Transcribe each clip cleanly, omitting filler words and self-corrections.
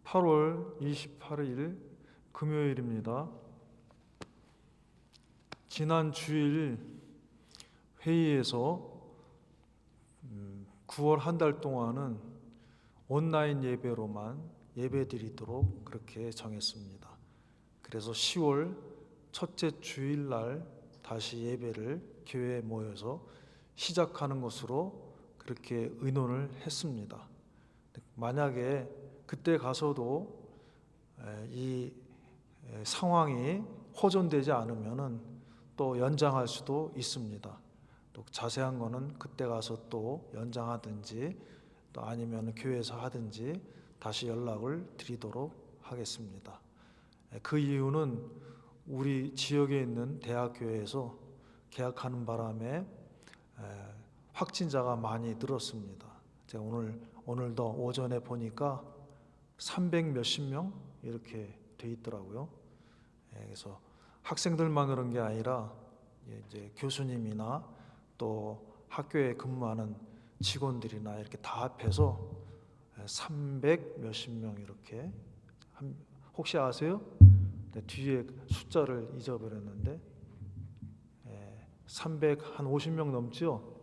(8월 28일) 금요일입니다. 지난 주일 회의에서 9월 한 달 동안은 온라인 예배로만 예배드리도록 그렇게 정했습니다. 그래서 10월 첫째 주일날 다시 예배를 교회에 모여서 시작하는 것으로 그렇게 의논을 했습니다. 만약에 그때 가서도 이 상황이 호전되지 않으면은 또 연장할 수도 있습니다. 또 자세한 거는 그때 가서 또 연장하든지 또 아니면 교회에서 하든지 다시 연락을 드리도록 하겠습니다. 그 이유는 우리 지역에 있는 대학교회에서 개학하는 바람에 확진자가 많이 늘었습니다. 제가 오늘도 오전에 보니까 300 몇십 명 이렇게 돼 있더라고요. 그래서 학생들만 그런 게 아니라 이제 교수님이나 또 학교에 근무하는 직원들이나 이렇게 다 합해서 300 몇십 명 이렇게. 혹시 아세요? 뒤에 숫자를 잊어버렸는데 350명 넘죠?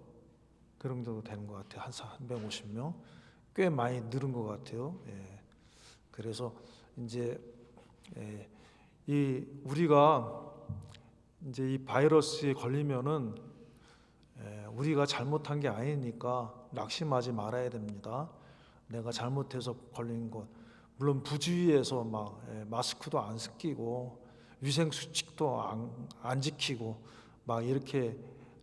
그런 정도 되는 것 같아요. 한 350명. 꽤 많이 늘은 것 같아요. 그래서 이제 우리가 이제 이 바이러스에 걸리면은 우리가 잘못한 게 아니니까 낙심하지 말아야 됩니다. 내가 잘못해서 걸린 것, 물론 부주의해서 막 마스크도 안 쓰고 위생 수칙도 안 지키고 막 이렇게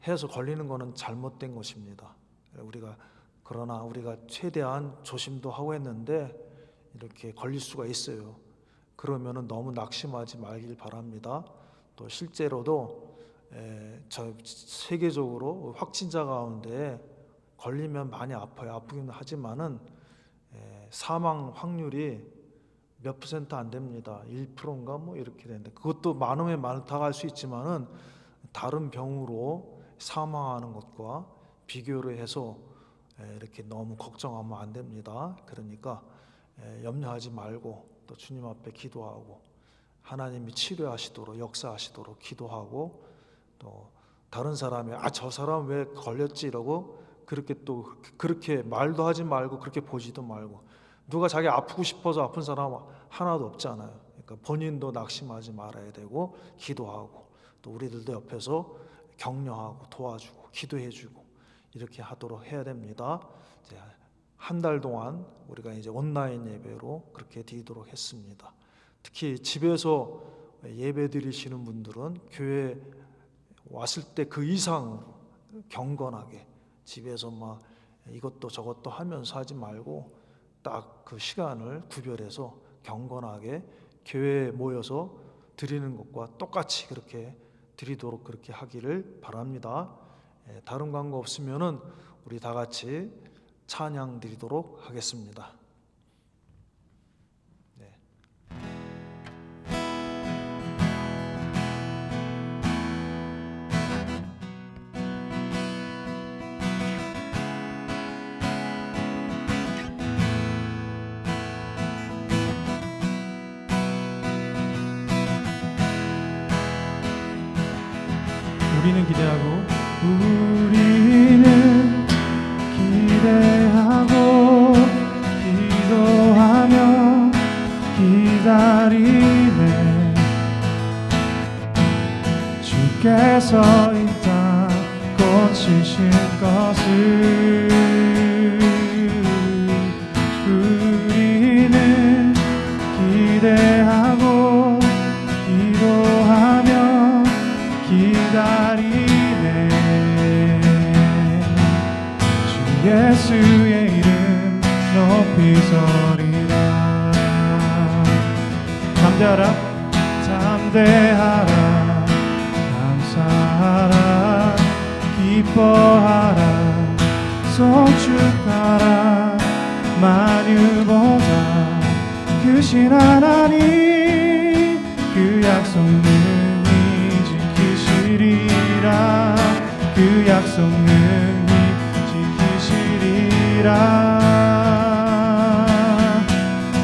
해서 걸리는 거는 잘못된 것입니다. 그러나 우리가 최대한 조심도 하고 했는데 이렇게 걸릴 수가 있어요. 그러면은 너무 낙심하지 말길 바랍니다. 또 실제로도 세계적으로 확진자 가운데 걸리면 많이 아파요. 아프긴 하지만은 사망 확률이 몇 % 안 됩니다. 1%인가 뭐 이렇게 되는데, 그것도 많으면 많다고 할 수 있지만은 다른 병으로 사망하는 것과 비교를 해서 이렇게 너무 걱정하면 안 됩니다. 그러니까 염려하지 말고 또 주님 앞에 기도하고 하나님이 치료하시도록 역사하시도록 기도하고, 또 다른 사람이 저 사람 왜 걸렸지 이러고 그렇게 말도 하지 말고 그렇게 보지도 말고. 누가 자기 아프고 싶어서 아픈 사람 하나도 없잖아요. 그러니까 본인도 낙심하지 말아야 되고 기도하고, 또 우리들도 옆에서 격려하고 도와주고 기도해주고 이렇게 하도록 해야 됩니다. 이제 한 달 동안 우리가 이제 온라인 예배로 그렇게 드리도록 했습니다. 특히 집에서 예배 드리시는 분들은 교회 왔을 때 그 이상 경건하게 집에서 막 이것도 저것도 하면서 하지 말고 딱 그 시간을 구별해서 경건하게 교회에 모여서 드리는 것과 똑같이 그렇게 드리도록 그렇게 하기를 바랍니다. 다른 광고 없으면은 우리 다 같이 찬양 드리도록 하겠습니다. 우리는 기대하고 기도하며 기다리네. 주께서 이 땅 고치실 것을 우리는 기대하고 기도하며 기다리네. 주 예수의 이름 높이 소리라. 담대하라 감사하라 기뻐하라 소축하라. 만유보다 크신 하나님 그 약속 능히 지키시리라. 그 그 약속 능히 지키시리라.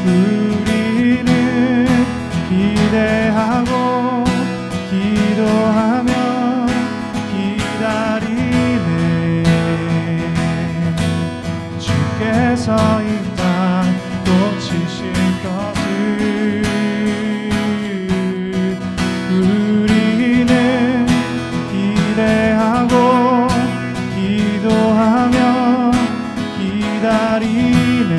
우리는 기대하고 기도하며 기다리네. 주께서 이 땅 고치실 것을. 우리는 기대하고 기도하며 기다리네.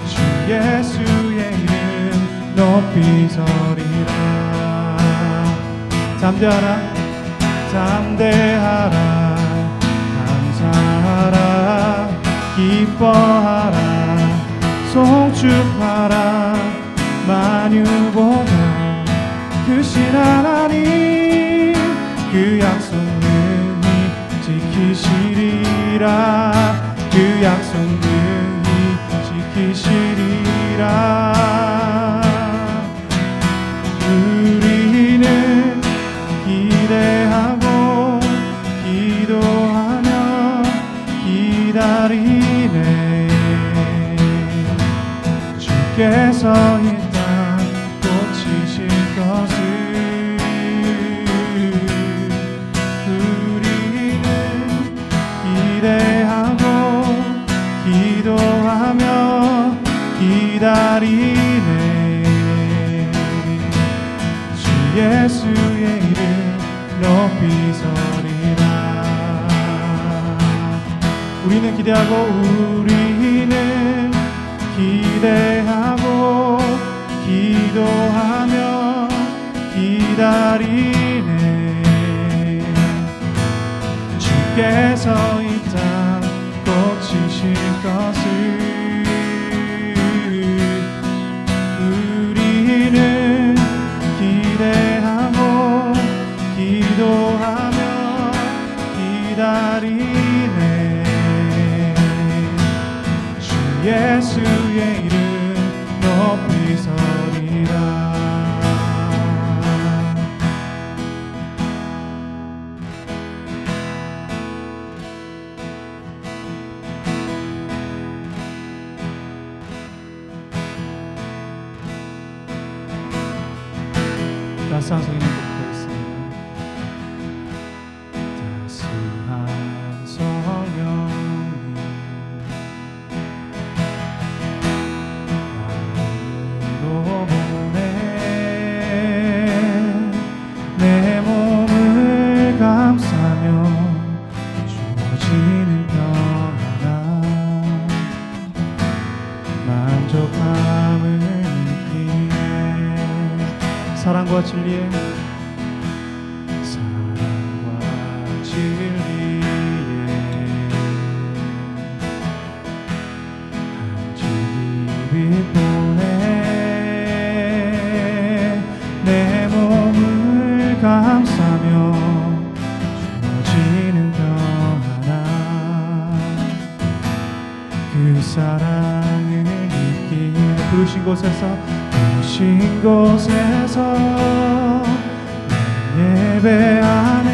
주 예수의 이름 높이 서리라. 담대하라 담대하라 감사하라 기뻐하라 송축하라. 만유보다 크신 하나님 그 약속 능히 지키시리라. 그 약속 능히 지키시리라. 우리는 기대하고 기도하며 기다리네. 주께서 이 땅 고치실 것을. 우리는 기대하고 기도하며 기다리네. 주 예수의 이름 높이 서리라. 우리는 기대하고 우리는 기대하고 기도하며 기다리네. 주께서 이 땅 고치실 것을. 우리는 기대하고 기도하며 기다리네. 주 예수의 이름 높이 서리라. 따스한 성인의 곡도 있습니다. 따스한 성령님 마음으로 보내 내 몸을 감싸며 주어지는 평안함 만족함을 느끼네. 사랑과 진리에 한 주기 보내 내 몸을 감싸며 주어지는 평안함 그 사랑을 느끼네. 부르신 곳에서 예배하네.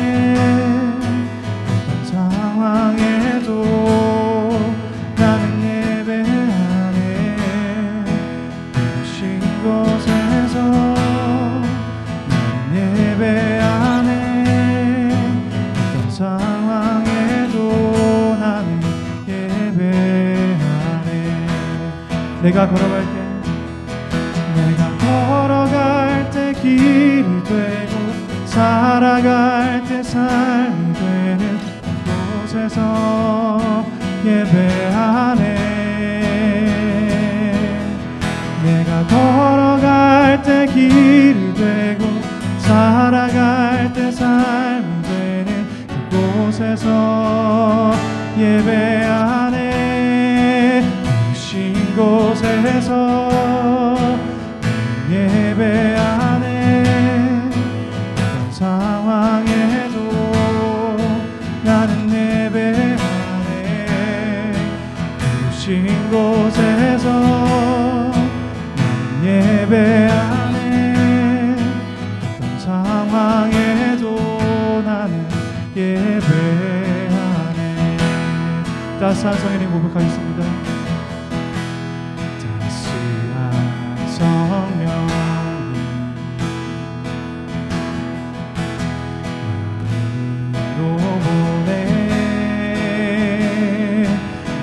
어떤 상황에도 나는 예배하네. 부르신 곳에서 나는 예배하네. 어떤 상황에도 나는 예배하네. 내가 걸어갈 때 길이 되고 살아갈 때 삶이 되는 곳에서 예배하네. 내가 걸어갈 때 길이 되고 살아갈 때 삶이 되는 그곳에서 예배하네. 부신 곳에서 예배하네. 어떤 상황에도 나는 예배하네. 부신 곳에서 나는 예배하네. 어떤 상황에도 나는 따스한 성령님 고백하겠습니다. 따스한 성령님 마음으로 보내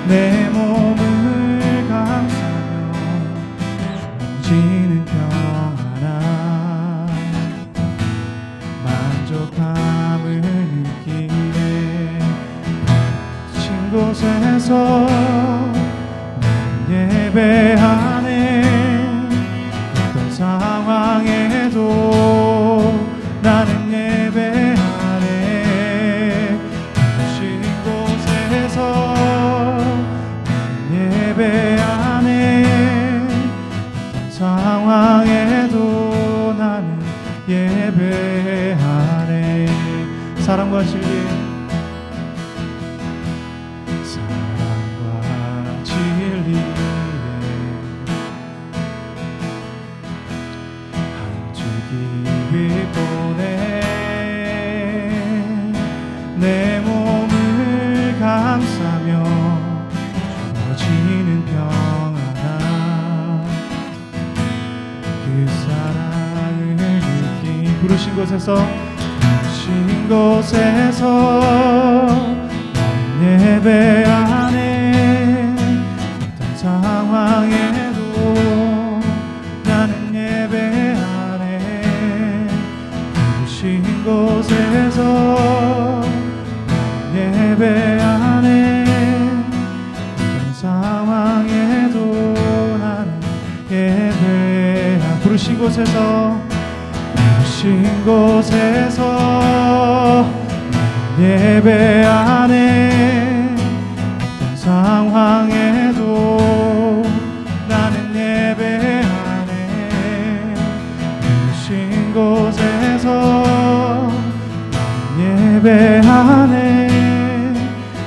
내 몸을 감싸며 주어지는 평안함 만족함을 느끼네. 친 곳에서 예배하네. 어떤 상황에도 나는 예배하네. 부르신 곳에서 예배하네. 어떤 상황에도 나는 예배하네. 사랑과 진리 내 몸을 감싸며 주어지는 평안함 그 사랑을 느낀 부르신 곳에서 난 예배하네. 어떤 상황에도 나는 예배하네. 부르신 곳에서 예배하네. 어떤 상황에도 나는 예배하네. 부르신 곳에서 예배하네. 어떤 상황에도 나는 예배하네. 부르신 곳에서 예배하네.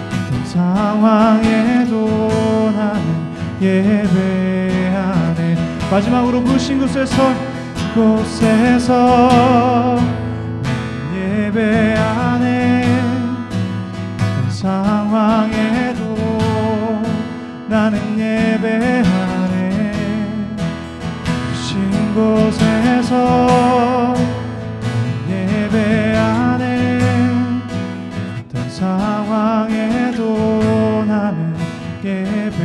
어떤 상황에도 나는 예배하네. 마지막으로 부르신 곳에서 예배하네. 어떤 상황에도 나는 예배하네. 부르신 곳에서 예배하네. 어떤 상황에도 나는 예배하네.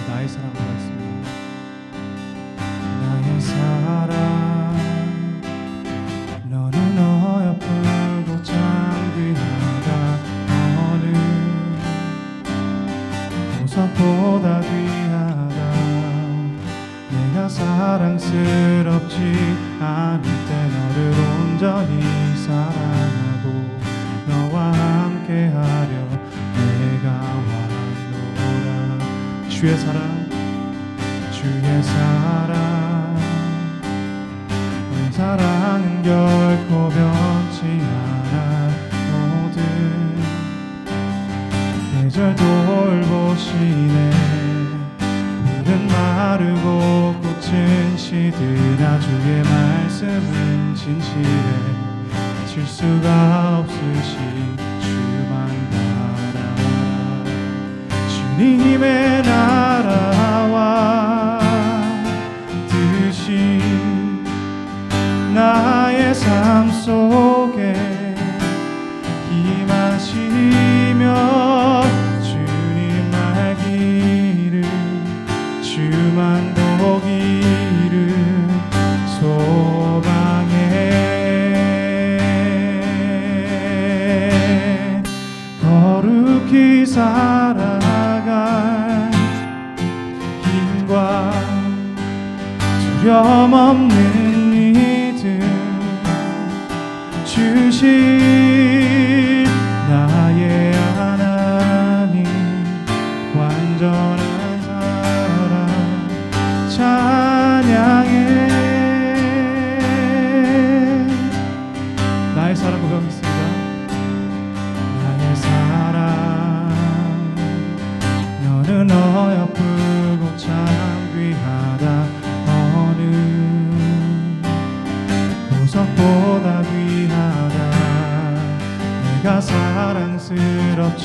나의 사랑 고맙습니다. 나의 사랑 너는 어여쁘고 장귀하다. 너는 보석보다 귀하다. 내가 사랑스럽지 않을 때 너를 온전히 사랑하고 너와 함께하려 내가 주의 사랑 너의 사랑은 결코 변치 않아. 모든 계절 돌보시네. 풀은 마르고 꽃은 시드나 주의 말씀은 진실해. 질 수가 없으신 주만 바라. 주님의 나라와 뜻이 나의 삶 속에 임하시며 주님 알기를 주만 보기를 소망해. 거룩히 살아갈 힘과 두려움 없는 믿음 주시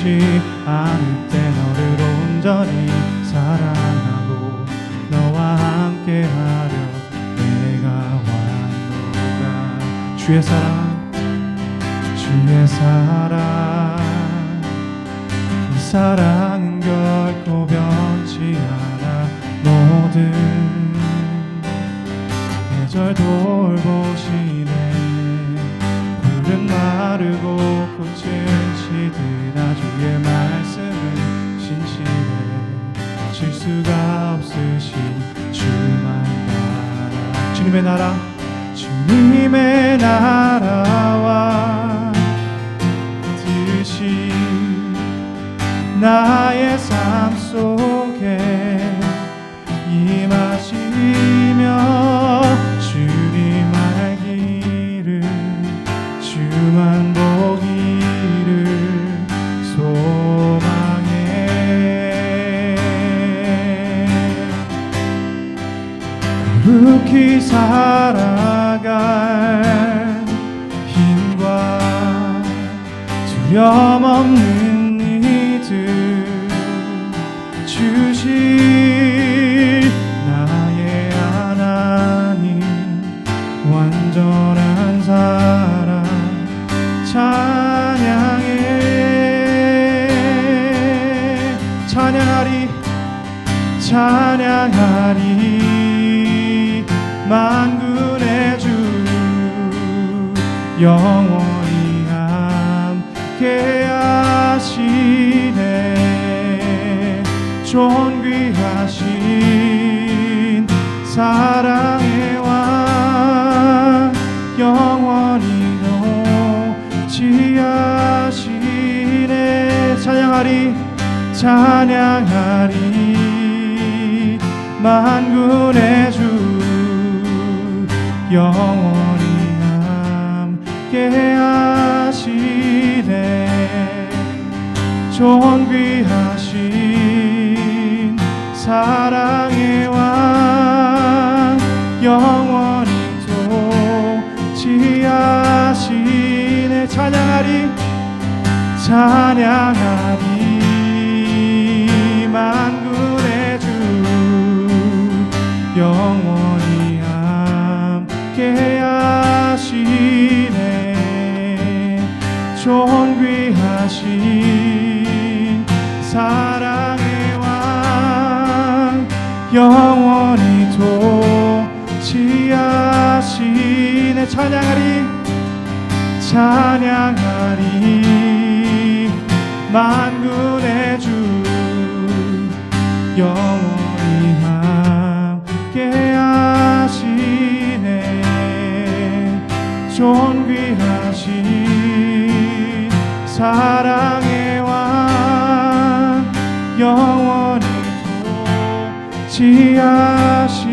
돌보지 않을 때 너를 온전히 사랑하고 너와 함께하려 내가 왔노라. 주의 사랑 이 사랑은 결코 변치 않아. 모든 계절 돌보시네. 풀은 마르고 꽃은 시드나 주의 말씀은 신실해. 실수가 없으신 주만 바라. 주님의 나라와 뜻이 나의 삶 속에 임하시며 주님 알기를 주만 보기를 소망해. 거룩히 살아갈 힘과 두려움 없는 주실 나의 하나님 완전한 사랑 찬양하리 만군의 주 영원히 함께 하시네. 존귀하신 사랑의 왕 영원히 노지하시네. 찬양하리 만군의 주 영원히 함께 하시네. 존귀하신 사랑의 왕 영원히 도지하시네. 찬양하리 만군의 주 영원히 함께 하시네. 존귀하신 사랑의 왕 영원히 도지하시네. 찬양하리 만군의 주 영원히 함께 하시네. 존귀하신 사랑의 왕 영원히 도지하시네.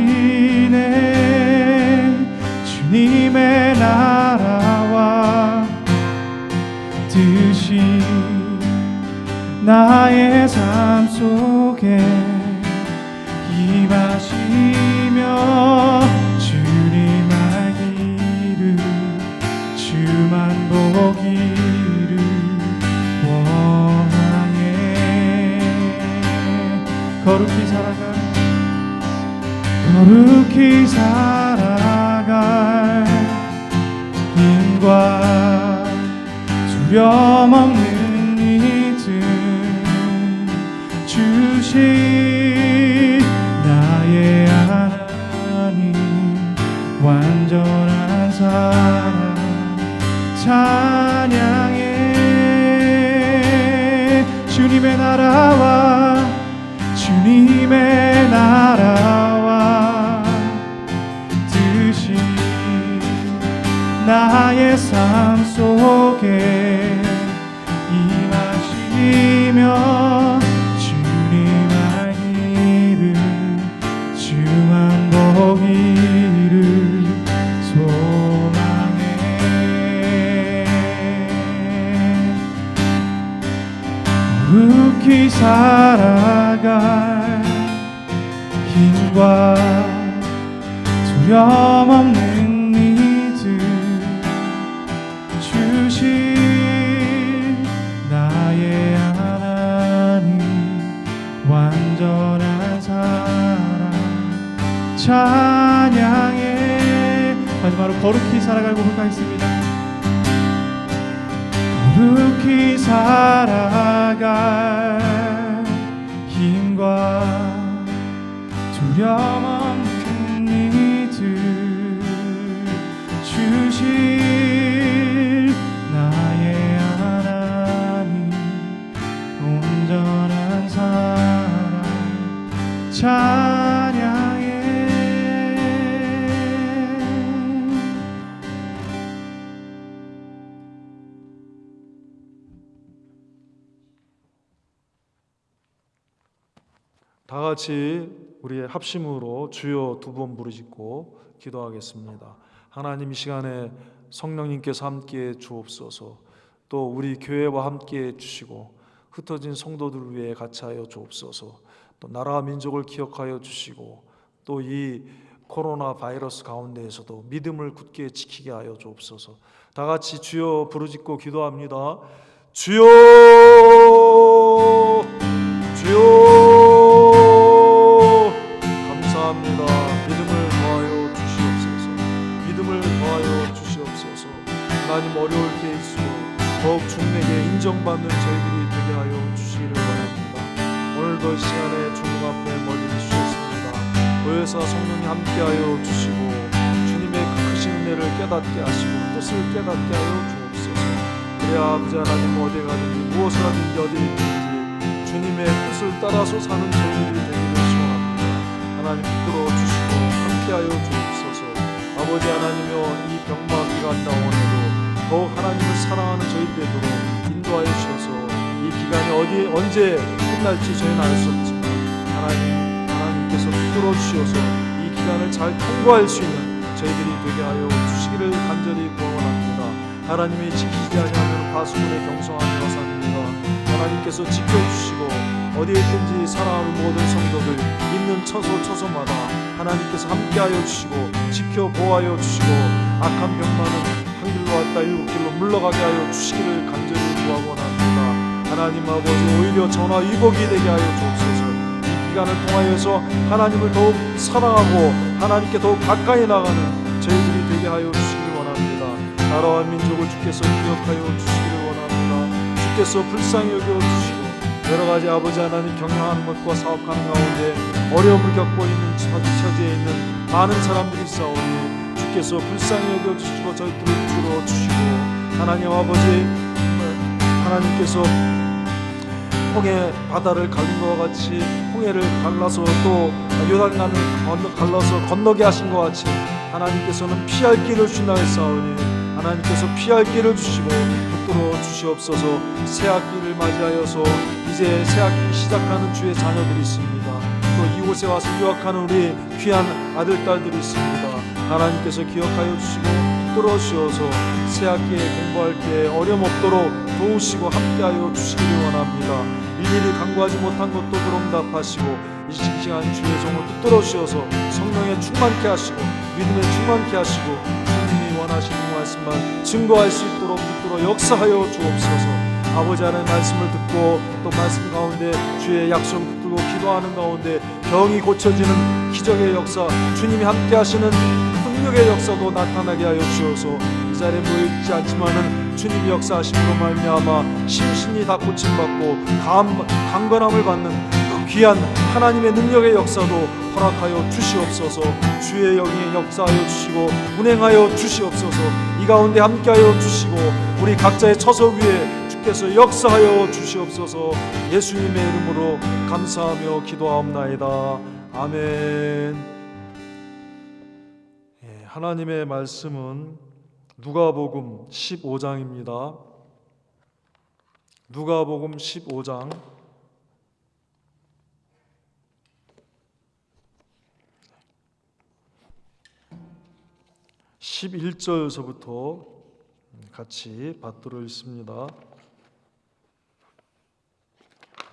주님의 나라와 뜻이 나의 삶 속에 임하시며 주님 알기를 주만 보기를 원하네. 거룩히 살아갈 힘과 두려움 없는 믿음 주신 나의 하나님 완전한 사랑 찬양해. 주님의 나라와 뜻이 나의 삶 속에 임하시며 주님 알기를 주만 보기를 소망해. 거룩히 살아갈 힘과 두려움 없는 믿음 주신 나의 마지막으로 거룩히 살아갈 고백하겠습니다. 거룩히 살아갈 힘과 두려움 없는 믿음 주실 나의 하나님, 온전한 사랑 찬양해. 다 같이 우리의 합심으로 주여 두 번 부르짖고 기도하겠습니다. 하나님, 이 시간에 성령님께서 함께해 주옵소서. 또 우리 교회와 함께해 주시고 흩어진 성도들을 위해 같이하여 주옵소서. 또 나라와 민족을 기억하여 주시고 또 이 코로나 바이러스 가운데에서도 믿음을 굳게 지키게 하여 주옵소서. 다 같이 주여 부르짖고 기도합니다. 주여, 주여, 감사합니다. 믿음을 더하여 주시옵소서. 믿음을 더하여 주시옵소서. 하나님, 어려울 때일수록 더욱 주님에게 인정받는 저희들이 되게 하여 주시기를 바랍니다. 오늘도 이 시간에 주님 앞에 멀리 주셨습니다. 보혜사 성령님 함께하여 주시고 주님의 그 크신 은혜를 깨닫게 하시고 뜻을 깨닫게 하여 주옵소서. 그래야 아버지 하나님, 어디 가든지 무엇을 하든지 어디 있든지 주님의 뜻을 따라서 사는 저희들이 되기를 소원합니다. 하나님, 붙들어 주시고 함께하여 주옵소서. 아버지 하나님여, 이 병마 기간 동안에도 더욱 하나님을 사랑하는 저희들 되도록 인도하여 주셔서 이 기간이 언제 끝날지 저희는 알 수 없지만 하나님께서 붙들어 주셔서 이 기간을 잘 통과할 수 있는 저희들이 되게 하여 주시기를 간절히 구원합니다. 하나님이 지키지 아니하면 파수꾼의 경성한 여사입니다. 하나님께서 지켜주시고 어디에 있든지 사랑하는 모든 성도들 있는 처소마다 하나님께서 함께하여 주시고 지켜 보호하여 주시고 악한 병마는 한 길로 왔다 일곱 길로 물러가게 하여 주시기를 간절히 구하고 합니다. 하나님 아버지, 오히려 전화위복이 되게 하여 주옵소서. 이 기간을 통하여서 하나님을 더욱 사랑하고 하나님께 더욱 가까이 나가는 저희들이 되게 하여 주시기를 원합니다. 나라와 민족을 주께서 기억하여 주시기를 원합니다. 주께서 불쌍히 여겨주시고 여러가지 아버지 하나님 경영하는 것과 사업하는 가운데 어려움을 겪고 있는 처지에 있는 많은 사람들이 있사오니 주께서 불쌍히 여겨주시고 저희들을 들어주시고 하나님 아버지, 하나님께서 홍해 바다를 갈린 것과 같이 홍해를 갈라서 또 요단강을 갈라서 건너게 하신 것 같이 하나님께서는 피할 길을 주신다 했사오니 하나님께서 피할 길을 주시고 붙들어 주시옵소서. 새학기를 맞이하여서 이제 새학기 시작하는 주의 자녀들이 있습니다. 또 이곳에 와서 유학하는 우리 귀한 아들, 딸들이 있습니다. 하나님께서 기억하여 주시고 붙들어 주셔서 새학기에 공부할 때 어려움 없도록 도우시고 함께하여 주시기를 원합니다. 일일이 간구하지 못한 것도 그럼답하시고 이 시간 주의 종을 붙들어 주셔서 성령에 충만케 하시고 믿음에 충만케 하시고 주님이 원하시는 말씀만 증거할 수 있도록 붙들어 역사하여 주옵소서. 아버지 하나님의 말씀을 듣고 또 말씀 가운데 주의 약속을 붙들고 기도하는 가운데 병이 고쳐지는 기적의 역사, 주님이 함께 하시는 능력의 역사도 나타나게 하여 주셔서 이 자리에 모여있지 않지만은 주님이 역사하심으로 말미암아 심신이 다 고침받고 강건함을 받는 그 귀한 하나님의 능력의 역사도 허락하여 주시옵소서. 주의 영이 역사하여 주시고 운행하여 주시옵소서. 이 가운데 함께하여 주시고 우리 각자의 처소 위에 주께서 역사하여 주시옵소서. 예수님의 이름으로 감사하며 기도하옵나이다. 아멘. 하나님의 말씀은 누가복음 15장입니다. 누가복음 15장 11절서부터 같이 받들어 있습니다.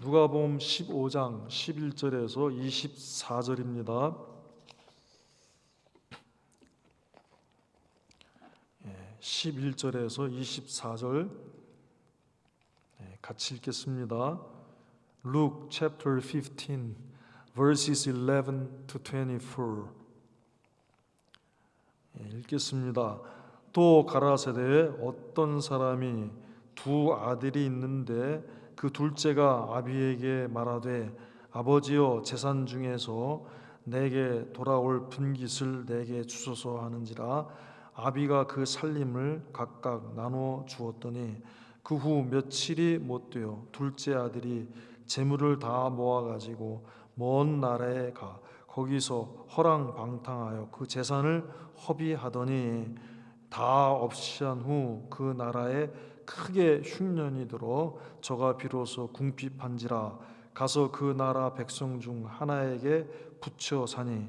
누가복음 15장 11절에서 24절입니다. 11절에서 24절 같이 읽겠습니다. Luke chapter 15 verses 11 to 24. 읽겠습니다. 또 가라사대 어떤 사람이 두 아들이 있는데 그 둘째가 아비에게 말하되 아버지여 재산 중에서 내게 돌아올 분깃을 내게 주소서 하는지라 아비가 그 살림을 각각 나눠 주었더니 그 후 며칠이 못 되어 둘째 아들이 재물을 다 모아 가지고 먼 나라에 가 거기서 허랑방탕하여 그 재산을 허비하더니 다 없이 한 후 그 나라에 크게 흉년이 들어 저가 비로소 궁핍한지라 가서 그 나라 백성 중 하나에게 붙여 사니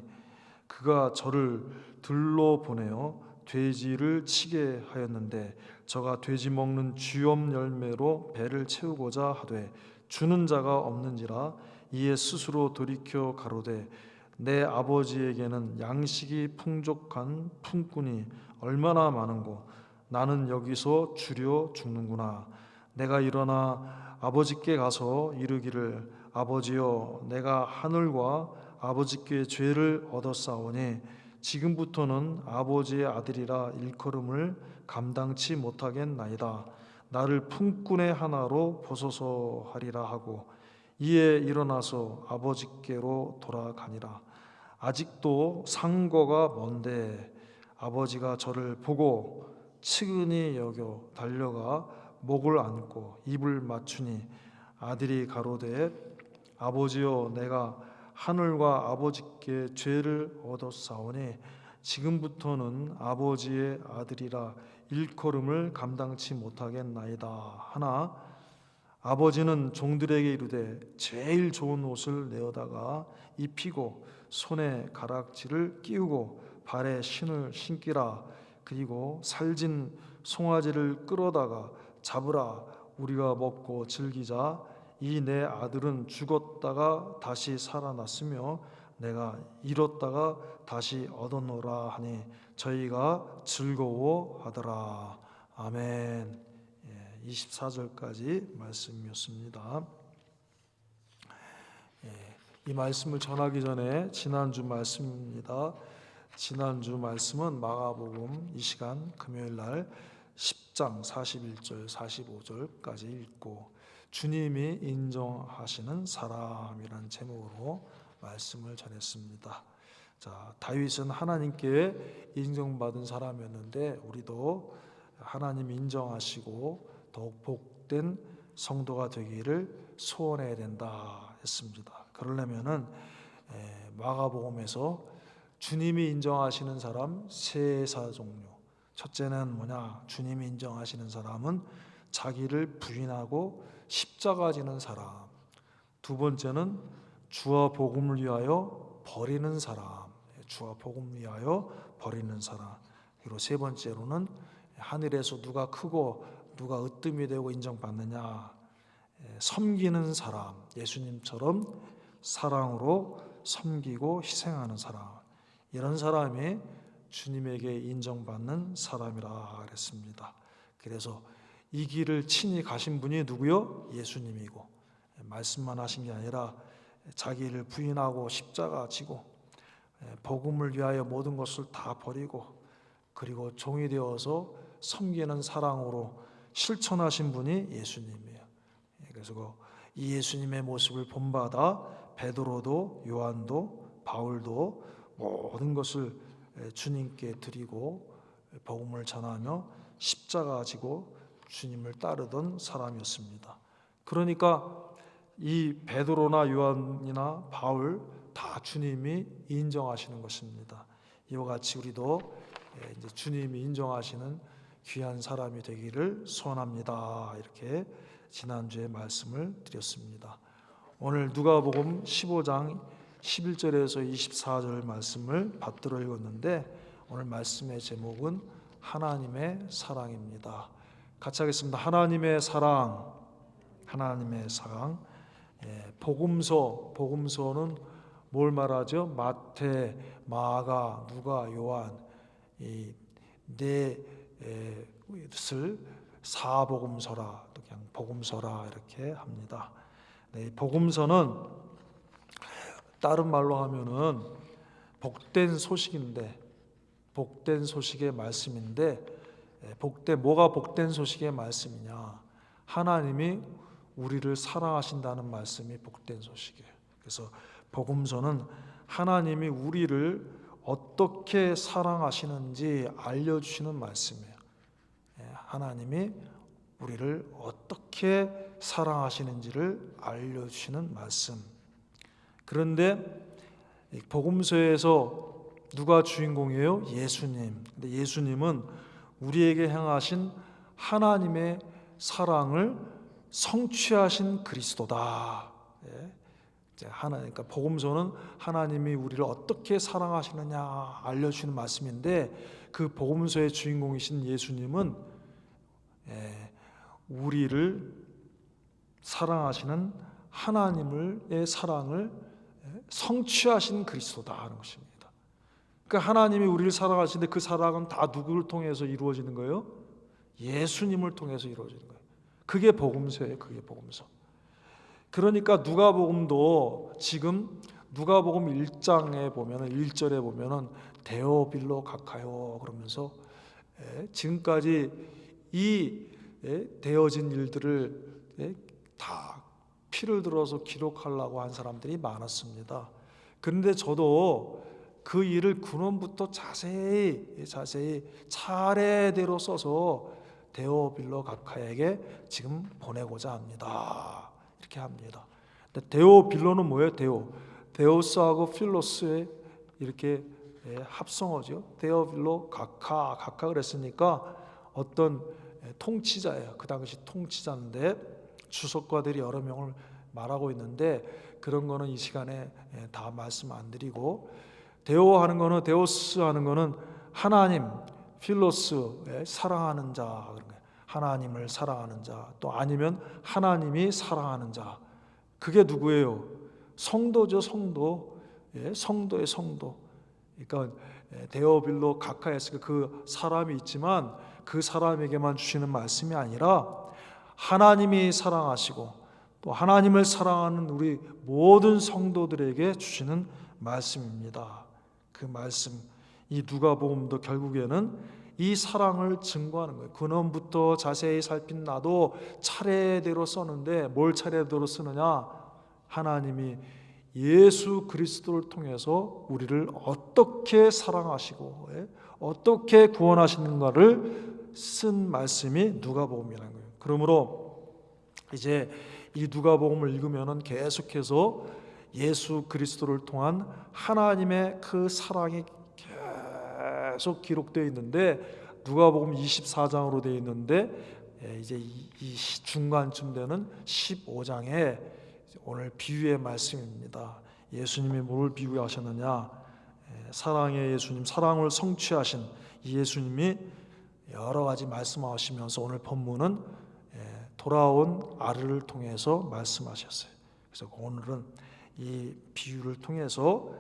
그가 저를 들러 보내어 돼지를 치게 하였는데 저가 돼지 먹는 쥐엄 열매로 배를 채우고자 하되 주는 자가 없는지라 이에 스스로 돌이켜 가로되 내 아버지에게는 양식이 풍족한 품꾼이 얼마나 많은고 나는 여기서 주려 죽는구나. 내가 일어나 아버지께 가서 이르기를 아버지여 내가 하늘과 아버지께 죄를 얻었사오니 지금부터는 아버지의 아들이라 일컬음을 감당치 못하겠나이다. 나를 품꾼의 하나로 보소서 하리라 하고 이에 일어나서 아버지께로 돌아가니라. 아직도 상거가 먼데 아버지가 저를 보고 측은히 여겨 달려가 목을 안고 입을 맞추니 아들이 가로되 아버지여 내가 하늘과 아버지께 죄를 얻었사오니 지금부터는 아버지의 아들이라 일컬음을 감당치 못하겠나이다 하나 아버지는 종들에게 이르되 제일 좋은 옷을 내어다가 입히고 손에 가락지를 끼우고 발에 신을 신기라. 그리고 살진 송아지를 끌어다가 잡으라. 우리가 먹고 즐기자. 이 내 아들은 죽었다가 다시 살아났으며 내가 잃었다가 다시 얻었노라 하니 저희가 즐거워하더라. 아멘. 24절까지 말씀이었습니다. 이 말씀을 전하기 전에 지난주 말씀입니다. 지난주 말씀은 마가복음 이 시간 금요일 날 10장 41절 45절까지 읽고 주님이 인정하시는 사람이라는 제목으로 말씀을 전했습니다. 자, 다윗은 하나님께 인정받은 사람이었는데 우리도 하나님 인정하시고 더욱 복된 성도가 되기를 소원해야 된다 했습니다. 그러려면은 마가복음에서 주님이 인정하시는 사람 세 종류. 첫째는 뭐냐? 주님이 인정하시는 사람은 자기를 부인하고 십자가 지는 사람. 두 번째는 주와 복음을 위하여 버리는 사람. 주와 복음을 위하여 버리는 사람. 그리고 세 번째로는 하늘에서 누가 크고 누가 으뜸이 되고 인정받느냐? 섬기는 사람. 예수님처럼 사랑으로 섬기고 희생하는 사람. 이런 사람이 주님에게 인정받는 사람이라 그랬습니다. 그래서 이 길을 친히 가신 분이 누구요? 예수님이고 말씀만 하신 게 아니라 자기를 부인하고 십자가 지고 복음을 위하여 모든 것을 다 버리고 그리고 종이 되어서 섬기는 사랑으로 실천하신 분이 예수님이에요. 그래서 이 예수님의 모습을 본받아 베드로도 요한도 바울도 모든 것을 주님께 드리고 복음을 전하며 십자가 지고 주님을 따르던 사람이었습니다. 그러니까 이 베드로나 요한이나 바울 다 주님이 인정하시는 것입니다. 이와 같이 우리도 이제 주님이 인정하시는 귀한 사람이 되기를 소원합니다. 이렇게 지난주에 말씀을 드렸습니다. 오늘 누가복음 15장 11절에서 24절 말씀을 받들어 읽었는데 오늘 말씀의 제목은 하나님의 사랑입니다. 같이 하겠습니다. 하나님의 사랑. 하나님의 사랑. 복음서는 뭘 말하죠? 마태, 마가, 누가, 요한 이 넷을 사복음서라, 또 그냥 복음서라 이렇게 합니다. 복음서는 다른 말로 하면은 복된 소식인데 복된 소식의 말씀인데, 뭐가 복된 소식의 말씀이냐? 하나님이 우리를 사랑하신다는 말씀이 복된 소식이에요. 그래서 복음서는 하나님이 우리를 어떻게 사랑하시는지 알려주시는 말씀이에요. 하나님이 우리를 어떻게 사랑하시는지를 알려주시는 말씀. 그런데 복음서에서 누가 주인공이에요? 예수님. 근데 예수님은 우리에게 행하신 하나님의 사랑을 성취하신 그리스도다. 그러니까 복음서는 하나님이 우리를 어떻게 사랑하시느냐 알려주시는 말씀인데, 그 복음서의 주인공이신 예수님은 우리를 사랑하시는 하나님의 사랑을 성취하신 그리스도다 하는 것입니다. 그러니까 하나님이 우리를 사랑하시는데 그 사랑은 다 누구를 통해서 이루어지는 거예요? 예수님을 통해서 이루어지는 거예요. 그게 복음서예요. 그게 복음서. 그러니까 누가복음도 지금 누가복음 1장에 보면은 1절에 보면은 데오빌로 가카요 그러면서 지금까지 이 되어진 일들을 다 피를 들어서 기록하려고 한 사람들이 많았습니다. 그런데 저도 그 일을 근원부터 자세히 차례대로 써서 데오빌로 가카에게 지금 보내고자 합니다. 이렇게 합니다. 근데 데오빌로는 뭐예요? 데오스하고 필로스의 이렇게 합성어죠. 데오빌로 가카 그랬으니까 어떤 통치자예요. 그 당시 통치자인데 주석가들이 여러 명을 말하고 있는데 그런 거는 이 시간에 다 말씀 안 드리고, 데오하는 거는, 데오스 하는 거는 하나님, 필로스 사랑하는 자, 그런 거예요. 하나님을 사랑하는 자, 또 아니면 하나님이 사랑하는 자. 그게 누구예요? 성도죠. 성도의 성도. 그러니까 데오빌로 가카에서 그 사람이 있지만 그 사람에게만 주시는 말씀이 아니라 하나님이 사랑하시고 또 하나님을 사랑하는 우리 모든 성도들에게 주시는 말씀입니다. 그 말씀, 이 누가복음도 결국에는 이 사랑을 증거하는 거예요. 근원부터 자세히 살핀 나도 차례대로 썼는데 뭘 차례대로 쓰느냐? 하나님이 예수 그리스도를 통해서 우리를 어떻게 사랑하시고 어떻게 구원하시는가를 쓴 말씀이 누가복음이라는 거예요. 그러므로 이제 이 누가복음을 읽으면은 계속해서 예수 그리스도를 통한 하나님의 그 사랑이 계속 기록되어 있는데, 누가복음 24장으로 되어 있는데 이제 이 중간쯤 되는 15장에 오늘 비유의 말씀입니다. 예수님이 뭘 비유하셨느냐? 사랑의 예수님, 사랑을 성취하신 이 예수님이 여러 가지 말씀하시면서 오늘 본문은 돌아온 아르를 통해서 말씀하셨어요. 그래서 오늘은 이 비유를 통해서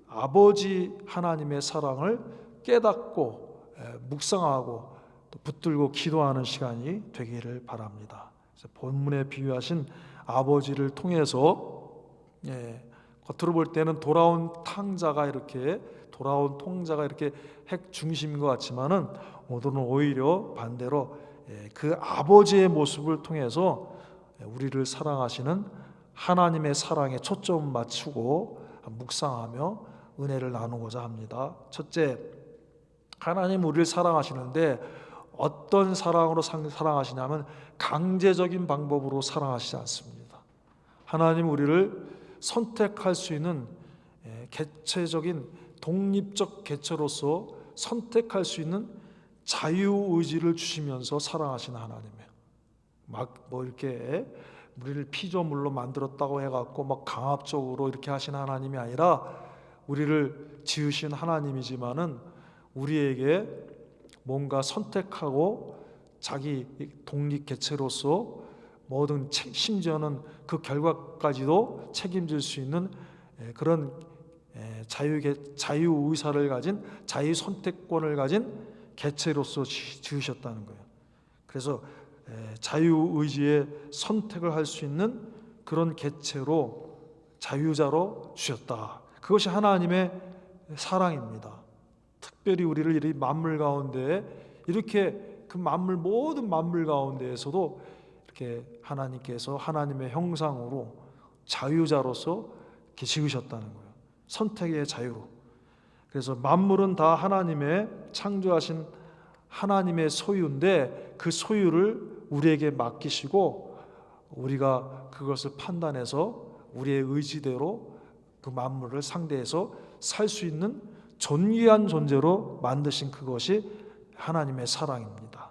아버지 하나님의 사랑을 깨닫고 묵상하고 또 붙들고 기도하는 시간이 되기를 바랍니다. 그래서 본문에 비유하신 아버지를 통해서 겉으로 볼 때는 돌아온 통자가 이렇게 핵 중심인 것 같지만은 오늘은 오히려 반대로 그 아버지의 모습을 통해서 우리를 사랑하시는 하나님의 사랑에 초점 맞추고 묵상하며 은혜를 나누고자 합니다. 첫째, 하나님 우리를 사랑하시는데 어떤 사랑으로 사랑하시냐면 강제적인 방법으로 사랑하시지 않습니다. 하나님 우리를 선택할 수 있는 개체적인 독립적 개체로서 선택할 수 있는 자유의지를 주시면서 사랑하시는 하나님이에요. 막 뭐 이렇게 우리를 피조물로 만들었다고 해갖고 막 강압적으로 이렇게 하시는 하나님이 아니라 우리를 지으신 하나님이지만은 우리에게 뭔가 선택하고 자기 독립 개체로서 모든 심지어는 그 결과까지도 책임질 수 있는 그런 자유 의사를 가진 자유 선택권을 가진 개체로서 지으셨다는 거예요. 그래서 자유 의지의 선택을 할 수 있는 그런 개체로 자유자로 주셨다. 그것이 하나님의 사랑입니다. 특별히 우리를 이 만물 가운데 이렇게 그 만물 모든 만물 가운데에서도 이렇게 하나님께서 하나님의 형상으로 자유자로서 이렇게 지으셨다는 거예요. 선택의 자유로. 그래서 만물은 다 하나님의 창조하신 하나님의 소유인데 그 소유를 우리에게 맡기시고 우리가 그것을 판단해서 우리의 의지대로 그 만물을 상대해서 살 수 있는 존귀한 존재로 만드신 그것이 하나님의 사랑입니다.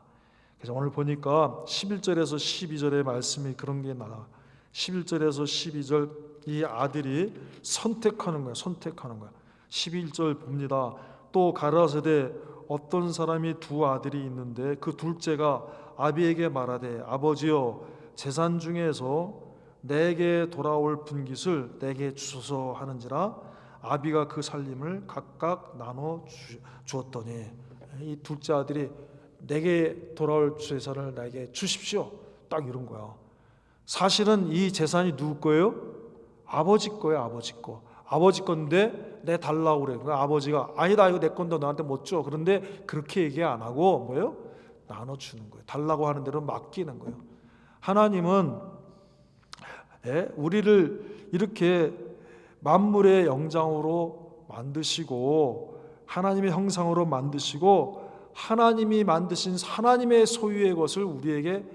그래서 오늘 보니까 11절에서 12절의 말씀이 그런 게 나와. 11절에서 12절 이 아들이 선택하는 거야. 선택하는 거야. 11절 봅니다. 또 가라사대 어떤 사람이 두 아들이 있는데 그 둘째가 아비에게 말하되 아버지여 재산 중에서 내게 돌아올 분깃을 내게 주소서 하는지라 아비가 그 살림을 각각 나눠 주었더니 이 둘째 아들이 내게 돌아올 재산을 나에게 주십시오. 딱 이런 거야. 사실은 이 재산이 누구 거예요? 아버지 거예요. 아버지 거. 아버지 건데 내 달라고 그래. 그러니까 아버지가 아니다 이거 내 건데 너한테 못 줘. 그런데 그렇게 얘기 안 하고 뭐예요? 나눠주는 거예요. 달라고 하는 대로 맡기는 거예요. 하나님은 우리를 이렇게 만물의 영장으로 만드시고 하나님의 형상으로 만드시고 하나님이 만드신 하나님의 소유의 것을 우리에게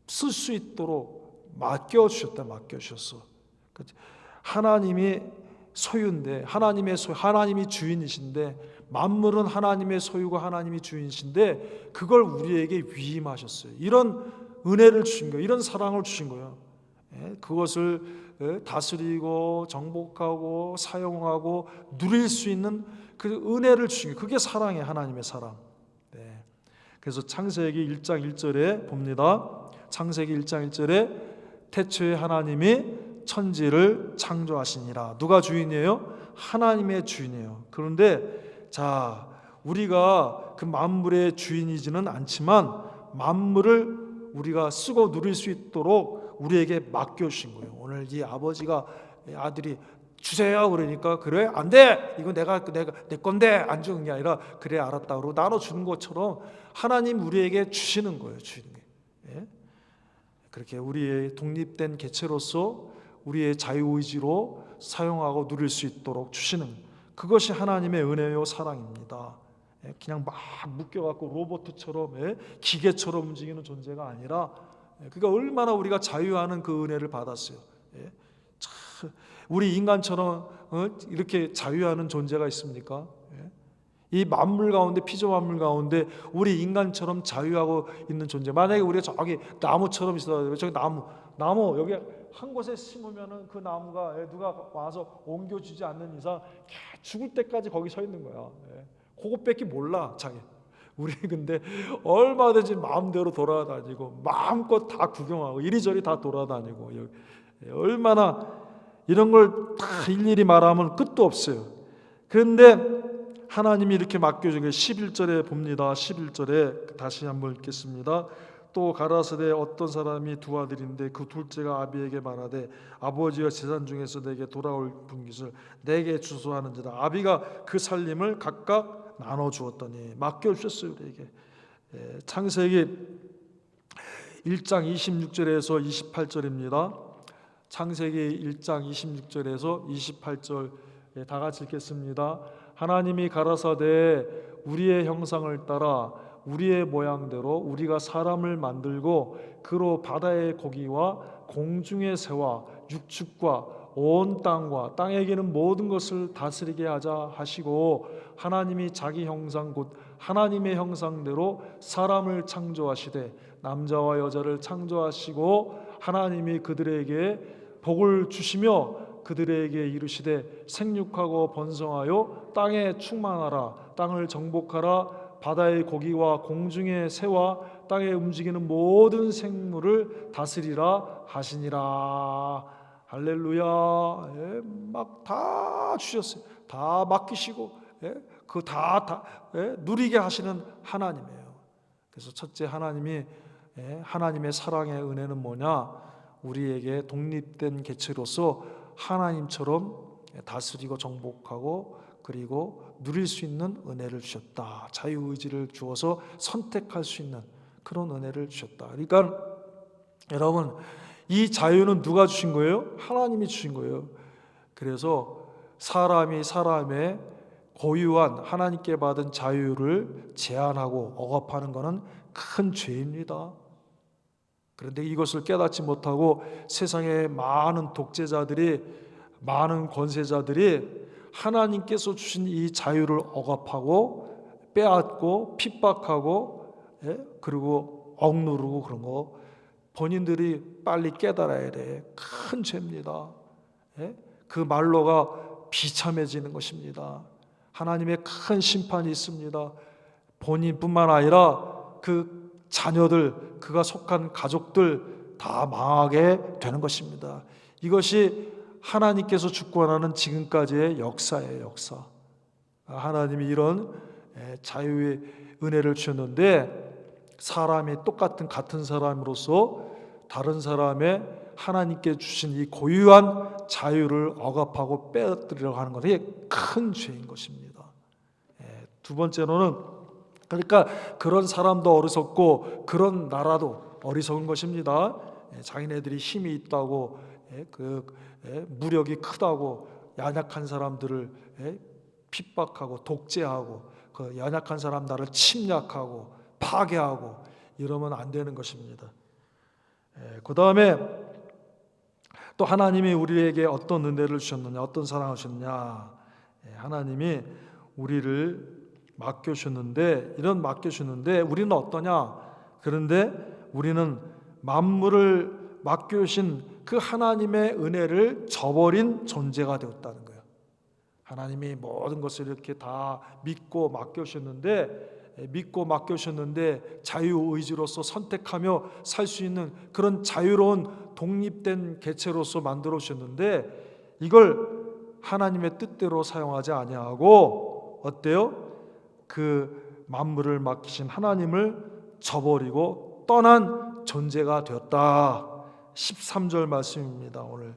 쓸 수 있도록 맡겨주셨다. 맡겨주셨어. 하나님이 소유인데 하나님이 주인이신데 만물은 하나님의 소유가 하나님이 주인이신데 그걸 우리에게 위임하셨어요. 이런 은혜를 주신 거예요. 이런 사랑을 주신 거예요. 그것을 다스리고 정복하고 사용하고 누릴 수 있는 그 은혜를 주신 거예요. 그게 사랑이에요. 하나님의 사랑. 네. 그래서 창세기 1장 1절에 봅니다. 창세기 1장 1절에 태초에 하나님이 천지를 창조하시니라. 누가 주인이에요? 하나님의 주인이에요. 그런데 자, 우리가 그 만물의 주인이지는 않지만 만물을 우리가 쓰고 누릴 수 있도록 우리에게 맡겨주신 거예요. 오늘 이 아버지가 아들이 주세요 그러니까 그래 안 돼 이거 내가 내 건데 안 주는 게 아니라 그래 알았다 그러고 나눠주는 것처럼 하나님 우리에게 주시는 거예요. 주시는 게. 그렇게 우리의 독립된 개체로서 우리의 자유의지로 사용하고 누릴 수 있도록 주시는 그것이 하나님의 은혜요 사랑입니다. 그냥 막 묶여갖고 로봇처럼 기계처럼 움직이는 존재가 아니라 그러니까 얼마나 우리가 자유하는 그 은혜를 받았어요. 우리 인간처럼 이렇게 자유하는 존재가 있습니까? 이 만물 가운데 피조 만물 가운데 우리 인간처럼 자유하고 있는 존재. 만약에 우리가 저기 나무처럼 있어요. 저기 나무 여기 한 곳에 심으면은 그 나무가 누가 와서 옮겨주지 않는 이상 죽을 때까지 거기 서 있는 거야. 그것밖에 몰라 자기. 우리 근데 얼마든지 마음대로 돌아다니고 마음껏 다 구경하고 이리저리 다 돌아다니고 얼마나 이런 걸 다 일일이 말하면 끝도 없어요. 그런데 하나님이 이렇게 맡겨준 게 11절에 봅니다. 11절에 다시 한번 읽겠습니다. 또 가라사대 어떤 사람이 두 아들인데 그 둘째가 아비에게 말하되 아버지가 재산 중에서 내게 돌아올 분깃을 내게 주소하는지라. 아비가 그 살림을 각각 나눠 주었더니 맡겨주셨어요 우리에게. 창세기 1장 26절에서 28절입니다. 창세기 1장 26절에서 28절 다 같이 읽겠습니다. 하나님이 가라사대 우리의 형상을 따라 우리의 모양대로 우리가 사람을 만들고 그로 바다의 고기와 공중의 새와 육축과 온 땅과 땅에 기는 모든 것을 다스리게 하자 하시고 하나님이 자기 형상 곧 하나님의 형상대로 사람을 창조하시되 남자와 여자를 창조하시고 하나님이 그들에게 복을 주시며 그들에게 이르시되 생육하고 번성하여 땅에 충만하라 땅을 정복하라 바다의 고기와 공중의 새와 땅에 움직이는 모든 생물을 다스리라 하시니라. 할렐루야. 막 다 주셨어요. 다 맡기시고 그 다 누리게 하시는 하나님이에요. 그래서 첫째 하나님의 사랑의 은혜는 뭐냐? 우리에게 독립된 개체로서 하나님처럼 다스리고 정복하고 그리고 누릴 수 있는 은혜를 주셨다. 자유의지를 주어서 선택할 수 있는 그런 은혜를 주셨다. 그러니까 여러분, 이 자유는 누가 주신 거예요? 하나님이 주신 거예요. 그래서 사람이 사람의 고유한 하나님께 받은 자유를 제한하고 억압하는 것은 큰 죄입니다. 그런데 이것을 깨닫지 못하고 세상의 많은 독재자들이, 많은 권세자들이 하나님께서 주신 이 자유를 억압하고 빼앗고 핍박하고, 그리고 억누르고 그런 거 본인들이 빨리 깨달아야 돼. 큰 죄입니다. 그 말로가 비참해지는 것입니다. 하나님의 큰 심판이 있습니다. 본인뿐만 아니라 그 자녀들, 그가 속한 가족들 다 망하게 되는 것입니다. 이것이 하나님께서 주권하는 지금까지의 역사예요. 역사. 하나님이 이런 자유의 은혜를 주셨는데, 사람이 같은 사람으로서 다른 사람의 하나님께 주신 이 고유한 자유를 억압하고 빼앗으려고 하는 것이 큰 죄인 것입니다. 두 번째로는, 그러니까 그런 사람도 어리석고 그런 나라도 어리석은 것입니다. 자기네들이 힘이 있다고, 무력이 크다고 연약한 사람들을 핍박하고 독재하고, 그 연약한 사람 나를 침략하고 파괴하고 이러면 안 되는 것입니다. 그 다음에 또 하나님이 우리에게 어떤 은혜를 주셨느냐, 어떤 사랑을 주셨느냐. 하나님이 우리를 맡겨주셨는데, 이런 맡겨주셨는데 우리는 어떠냐? 그런데 우리는 만물을 맡겨주신 그 하나님의 은혜를 저버린 존재가 되었다는 거예요. 하나님이 모든 것을 이렇게 다 믿고 맡겨주셨는데 자유의지로서 선택하며 살 수 있는 그런 자유로운 독립된 개체로서 만들어 주셨는데, 이걸 하나님의 뜻대로 사용하지 아니하고 어때요? 그 만물을 맡기신 하나님을 저버리고 떠난 존재가 되었다. 13절 말씀입니다. 오늘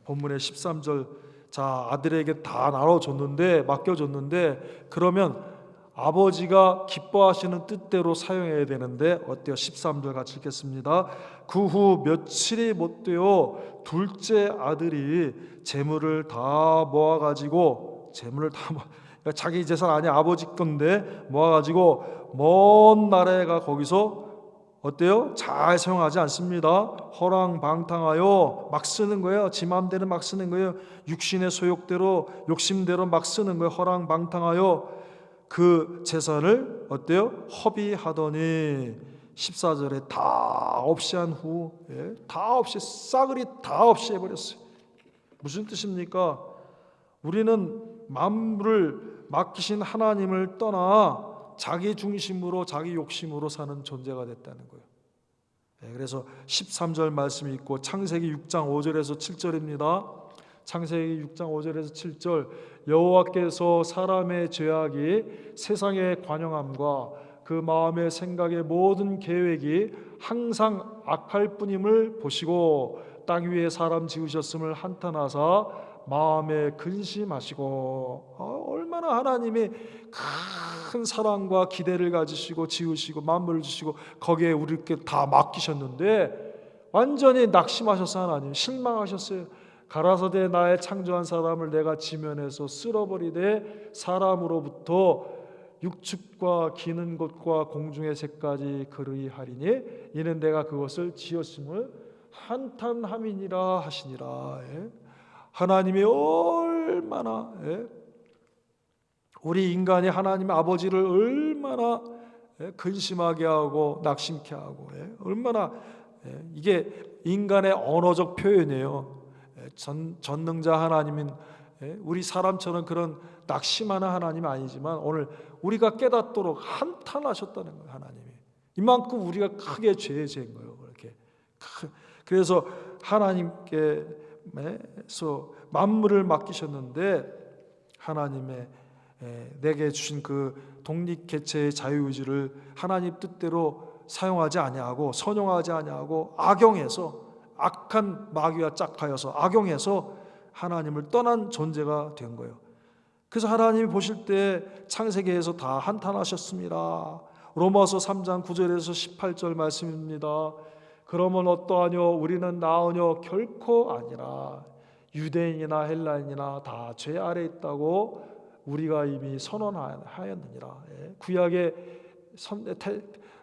본문의 13절. 자, 아들에게 다 나눠줬는데, 맡겨줬는데, 그러면 아버지가 기뻐하시는 뜻대로 사용해야 되는데 어때요? 13절 같이 읽겠습니다. 그 후 며칠이 못 되어 둘째 아들이 재물을 다 모아가지고, 자기 재산 아니 아버지 건데 모아가지고 먼 나라에 가 거기서 어때요? 잘 사용하지 않습니다. 허랑방탕하여 막 쓰는 거예요. 지 마음대로 막 쓰는 거예요. 육신의 소욕대로, 욕심대로 막 쓰는 거예요. 허랑방탕하여 그 재산을 어때요? 허비하더니 14절에 다 없이 한 후, 다 없이, 싸그리 다 없이 해버렸어요. 무슨 뜻입니까? 우리는 만물을 맡기신 하나님을 떠나 자기 중심으로, 자기 욕심으로 사는 존재가 됐다는 거예요. 그래서 13절 말씀이 있고, 창세기 6장 5절에서 7절입니다. 창세기 6장 5절에서 7절. 여호와께서 사람의 죄악이 세상의 관영함과 그 마음의 생각의 모든 계획이 항상 악할 뿐임을 보시고 땅 위에 사람 지으셨음을 한탄하사 마음에 근심하시고. 얼마나 하나님이 큰 사랑과 기대를 가지시고 지으시고 만물을 주시고 거기에 우리께 다 맡기셨는데 완전히 낙심하셨어요. 하나님 실망하셨어요. 가라사대 나의 창조한 사람을 내가 지면에서 쓸어버리되 사람으로부터 육축과 기는 것과 공중의 새까지 그리하리니 이는 내가 그것을 지었음을 한탄함이니라 하시니라. 하나님이 얼마나, 우리 인간이 하나님 아버지를 얼마나 근심하게 하고 낙심케 하고, 얼마나, 이게 인간의 언어적 표현이에요. 전능자 하나님인, 우리 사람처럼 그런 낙심하는 하나님은 아니지만 오늘 우리가 깨닫도록 한탄하셨다는 거예요. 하나님이 이만큼 우리가 크게 죄에 죄인 거예요. 그렇게. 그래서 하나님께서 만물을 맡기셨는데 하나님의 내게 주신 그 독립 개체의 자유의지를 하나님 뜻대로 사용하지 아니하고 선용하지 아니하고 악용해서, 악한 마귀와 짝하여서 악용해서 하나님을 떠난 존재가 된 거예요. 그래서 하나님이 보실 때 창세기에서 다 한탄하셨습니다. 로마서 3장 9절에서 18절 말씀입니다. 그러면 어떠하뇨? 우리는 나으뇨? 결코 아니라 유대인이나 헬라인이나 다 죄 아래 있다고 우리가 이미 선언하였느니라. 구약의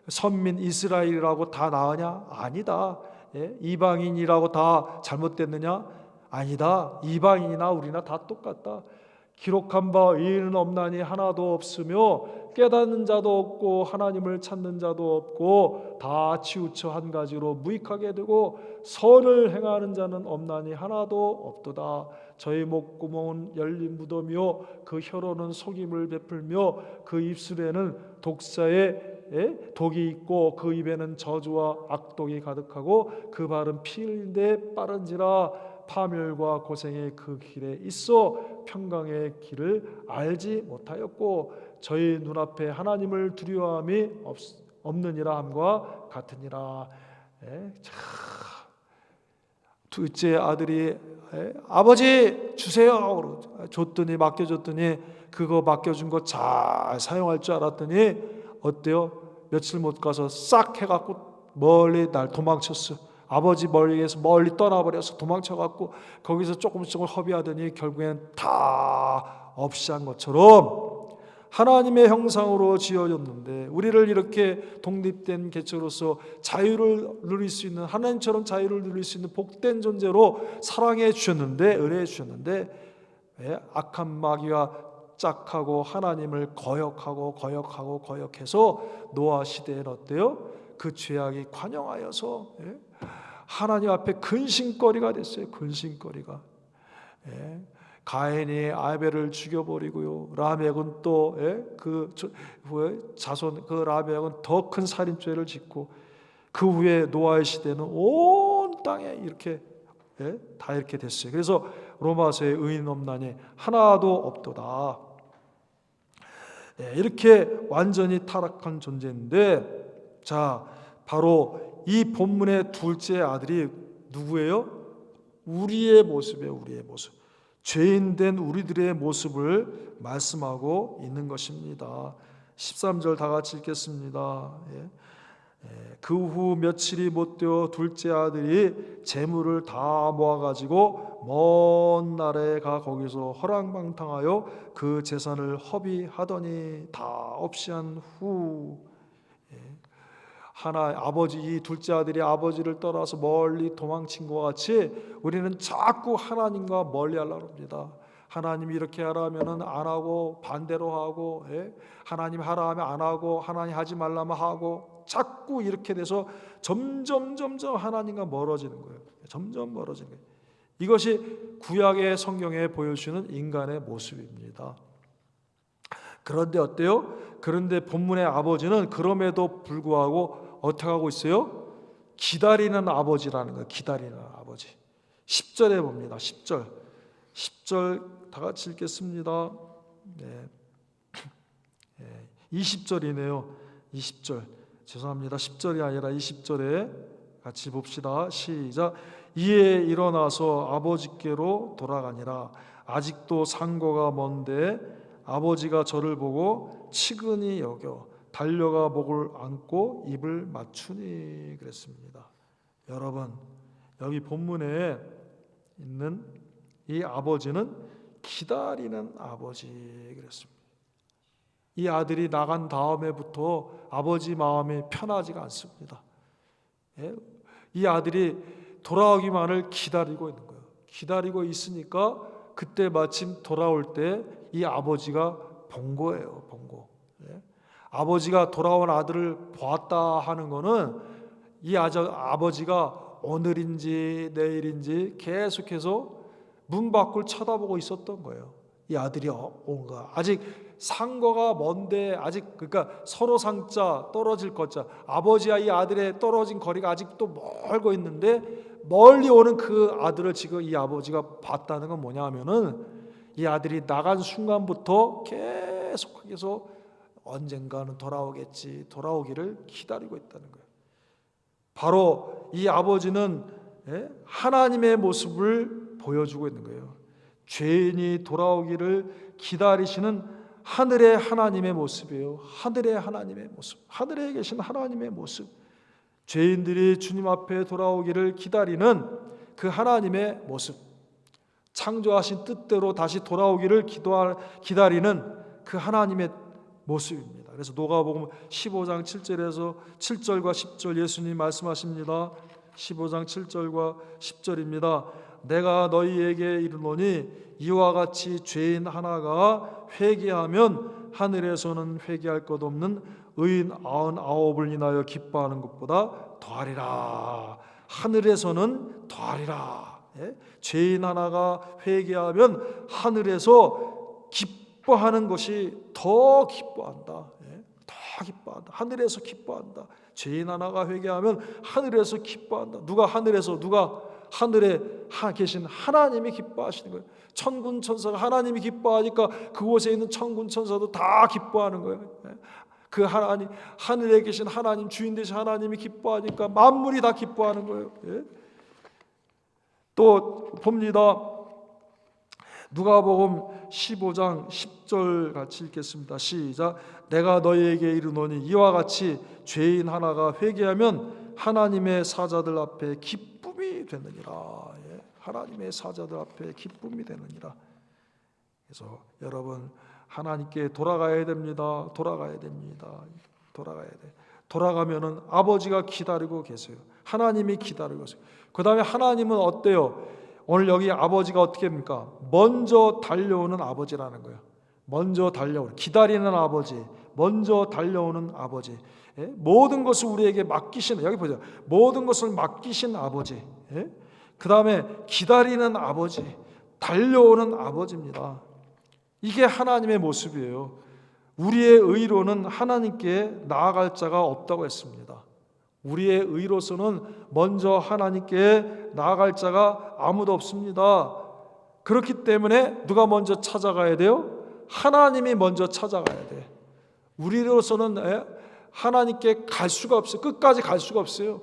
선민 이스라엘이라고 다 나으냐? 아니다. 이방인이라고 다 잘못됐느냐? 아니다. 이방인이나 우리나 다 똑같다. 기록한 바 의인은 없나니 하나도 없으며 깨닫는 자도 없고 하나님을 찾는 자도 없고 다 치우쳐 한 가지로 무익하게 되고 선을 행하는 자는 없나니 하나도 없도다. 저희 목구멍은 열린 무덤이요 그 혀로는 속임을 베풀며 그 입술에는 독사의 독이 있고 그 입에는 저주와 악독이 가득하고 그 발은 피 흘린데 빠른지라. 파멸과 고생의 그 길에 있어 평강의 길을 알지 못하였고 저희 눈앞에 하나님을 두려워함이 없느니라 함과 같으니라. 둘째 아들이 아버지 주세요 줬더니 맡겨줬더니 그거 맡겨준 거 잘 사용할 줄 알았더니 어때요? 며칠 못 가서 싹 해갖고 멀리 날 도망쳤어. 아버지 멀리에서 멀리 떠나버려서 도망쳐갖고 거기서 조금씩 허비하더니 결국엔 다 없이 한 것처럼 하나님의 형상으로 지어졌는데 우리를 이렇게 독립된 개체로서 자유를 누릴 수 있는 하나님처럼 자유를 누릴 수 있는 복된 존재로 사랑해 주셨는데 은혜해 주셨는데 악한 마귀가 짝하고 하나님을 거역해서 노아 시대에는 어때요? 그 죄악이 관영하여서 하나님 앞에 근심거리가 됐어요. 근심거리가. 가인이 아벨을 죽여버리고요. 라멕은 또 그 자손 그 라멕은 더 큰 살인죄를 짓고 그 후에 노아의 시대는 온 땅에 이렇게 다 이렇게 됐어요. 그래서 로마서에 의인 없나니 하나도 없도다. 이렇게 완전히 타락한 존재인데 자 바로 이 본문의 둘째 아들이 누구예요? 우리의 모습이에요. 우리의 모습. 죄인된 우리들의 모습을 말씀하고 있는 것입니다. 13절 다 같이 읽겠습니다. 그 후 며칠이 못되어 둘째 아들이 재물을 다 모아가지고 먼 나라에 가 거기서 허랑방탕하여 그 재산을 허비하더니 다 없이 한 후 아버지 이 둘째 아들이 아버지를 떠나서 멀리 도망친 것 같이 우리는 자꾸 하나님과 멀리 하려고 합니다. 하나님이 이렇게 하라 하면은 안 하고 반대로 하고 하나님 하라 하면 안 하고 하나님 하지 말라면 하고 자꾸 이렇게 돼서 점점 하나님과 멀어지는 거예요. 점점 멀어지는 거예요. 이것이 구약의 성경에 보여주는 인간의 모습입니다. 그런데 어때요? 그런데 본문의 아버지는 그럼에도 불구하고 어떻게 하고 있어요? 기다리는 아버지라는 거예요. 기다리는 아버지. 10절에 봅니다. 10절 다 같이 읽겠습니다. 20절이네요. 20절. 죄송합니다. 10절이 아니라 20절에 같이 봅시다. 시작. 이에 일어나서 아버지께로 돌아가니라. 아직도 상고가 먼데 아버지가 저를 보고 치근히 여겨 달려가 목을 안고 입을 맞추니 그랬습니다. 여러분 여기 본문에 있는 이 아버지는 기다리는 아버지 그랬습니다. 이 아들이 나간 다음에부터 아버지 마음이 편하지가 않습니다. 이 아들이 돌아오기만을 기다리고 있는 거예요. 기다리고 있으니까 그때 마침 돌아올 때 이 아버지가 본 거예요. 본 거. 아버지가 돌아온 아들을 보았다 하는 거는 이 아버지가 오늘인지 내일인지 계속해서 문 밖을 쳐다보고 있었던 거예요. 이 아들이 온가 아직 상거가 먼데 아직 그러니까 서로 상자 떨어질 것자 아버지와 이 아들의 떨어진 거리가 아직도 멀고 있는데 멀리 오는 그 아들을 지금 이 아버지가 봤다는 건 뭐냐 하면은 이 아들이 나간 순간부터 계속해서 언젠가는 돌아오겠지 돌아오기를 기다리고 있다는 거예요. 바로 이 아버지는 하나님의 모습을 보여주고 있는 거예요. 죄인이 돌아오기를 기다리시는 하늘의 하나님의 모습이에요. 하늘의 하나님의 모습, 하늘에 계신 하나님의 모습. 죄인들이 주님 앞에 돌아오기를 기다리는 그 하나님의 모습, 창조하신 뜻대로 다시 돌아오기를 기다리는 그 하나님의 모습입니다. 그래서 누가복음 15장 7절과 10절 예수님 말씀하십니다. 15장 7절과 10절입니다. 내가 너희에게 이르노니 이와 같이 죄인 하나가 회개하면 하늘에서는 회개할 것 없는 의인 99을 인하여 기뻐하는 것보다 더하리라. 하늘에서는 더하리라. 예? 죄인 하나가 회개하면 하늘에서 기뻐하는 것이 더 기뻐한다. 예? 더 기뻐한다. 하늘에서 기뻐한다. 죄인 하나가 회개하면 하늘에서 기뻐한다. 누가 하늘에서, 누가 하늘에 계신 하나님이 기뻐하시는 거예요. 천군 천사가 하나님이 기뻐하니까 그곳에 있는 천군 천사도 다 기뻐하는 거예요. 그 하나님, 하늘에 계신 하나님, 주인 되신 하나님이 기뻐하니까 만물이 다 기뻐하는 거예요. 또 봅니다. 누가복음 15장 10절 같이 읽겠습니다. 시작. 내가 너희에게 이르노니 이와 같이 죄인 하나가 회개하면 하나님의 사자들 앞에 기쁨이 되느니라. 하나님의 사자들 앞에 기쁨이 되느니라. 그래서 여러분, 하나님께 돌아가야 됩니다. 돌아가야 됩니다. 돌아가야 돼. 돌아가면은 아버지가 기다리고 계세요. 하나님이 기다리고 계세요. 그 다음에 하나님은 어때요? 오늘 여기 아버지가 어떻게 합니까? 먼저 달려오는 아버지라는 거예요. 먼저 달려오는, 기다리는 아버지, 먼저 달려오는 아버지. 예? 모든 것을 우리에게 맡기신, 여기 보죠. 모든 것을 맡기신 아버지. 예? 그 다음에 기다리는 아버지, 달려오는 아버지입니다. 이게 하나님의 모습이에요. 우리의 의로는 하나님께 나아갈 자가 없다고 했습니다. 우리의 의로서는 먼저 하나님께 나아갈 자가 아무도 없습니다. 그렇기 때문에 누가 먼저 찾아가야 돼요? 하나님이 먼저 찾아가야 돼. 우리로서는 하나님께 갈 수가 없어요. 끝까지 갈 수가 없어요.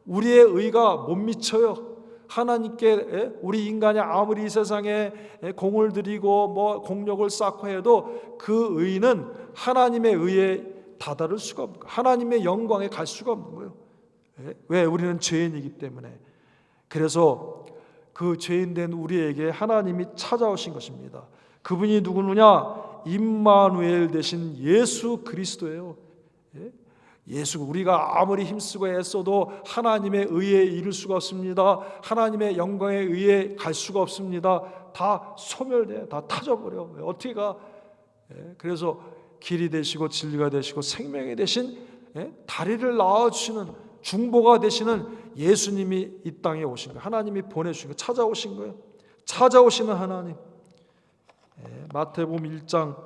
우리의 의가 못 미쳐요. 하나님께 우리 인간이 아무리 이 세상에 공을 들이고 뭐 공력을 쌓고 해도 그 의는 하나님의 의에 다다를 수가 없는 거예요. 하나님의 영광에 갈 수가 없는 거예요. 왜? 우리는 죄인이기 때문에. 그래서 그 죄인된 우리에게 하나님이 찾아오신 것입니다. 그분이 누구느냐? 임마누엘 되신 예수 그리스도예요. 예수, 우리가 아무리 힘쓰고 애써도 하나님의 의에 이를 수가 없습니다. 하나님의 영광에 의해 갈 수가 없습니다. 다 소멸돼, 다 타져버려. 어떻게 가? 그래서 길이 되시고 진리가 되시고 생명이 되신 다리를 낳아주시는 중보가 되시는 예수님이 이 땅에 오신 거예요. 하나님이 보내주신 거예요. 찾아오신 거예요. 찾아오시는 하나님. 마태복음 1장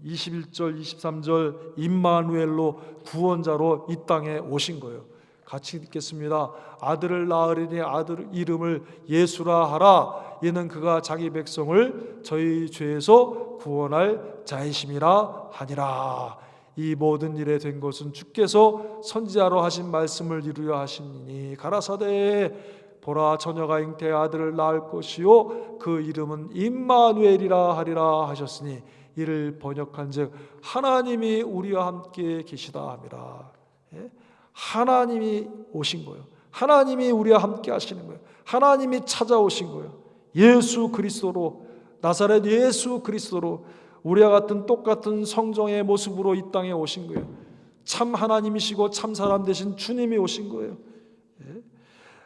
21절 23절 임마누엘로 구원자로 이 땅에 오신 거예요. 같이 읽겠습니다. 아들을 낳으리니 아들 이름을 예수라 하라. 이는 그가 자기 백성을 저희 죄에서 구원할 자이심이라 하니라. 이 모든 일에 된 것은 주께서 선지자로 하신 말씀을 이루려 하시니 가라사대 보라 처녀가 잉태해 아들을 낳을 것이요 그 이름은 임마누엘이라 하리라 하셨으니 이를 번역한즉 하나님이 우리와 함께 계시다 함이라. 하나님이 오신 거예요. 하나님이 우리와 함께 하시는 거예요. 하나님이 찾아오신 거예요. 예수 그리스도로, 나사렛 예수 그리스도로 우리와 같은 똑같은 성정의 모습으로 이 땅에 오신 거예요. 참 하나님이시고 참 사람 되신 주님이 오신 거예요.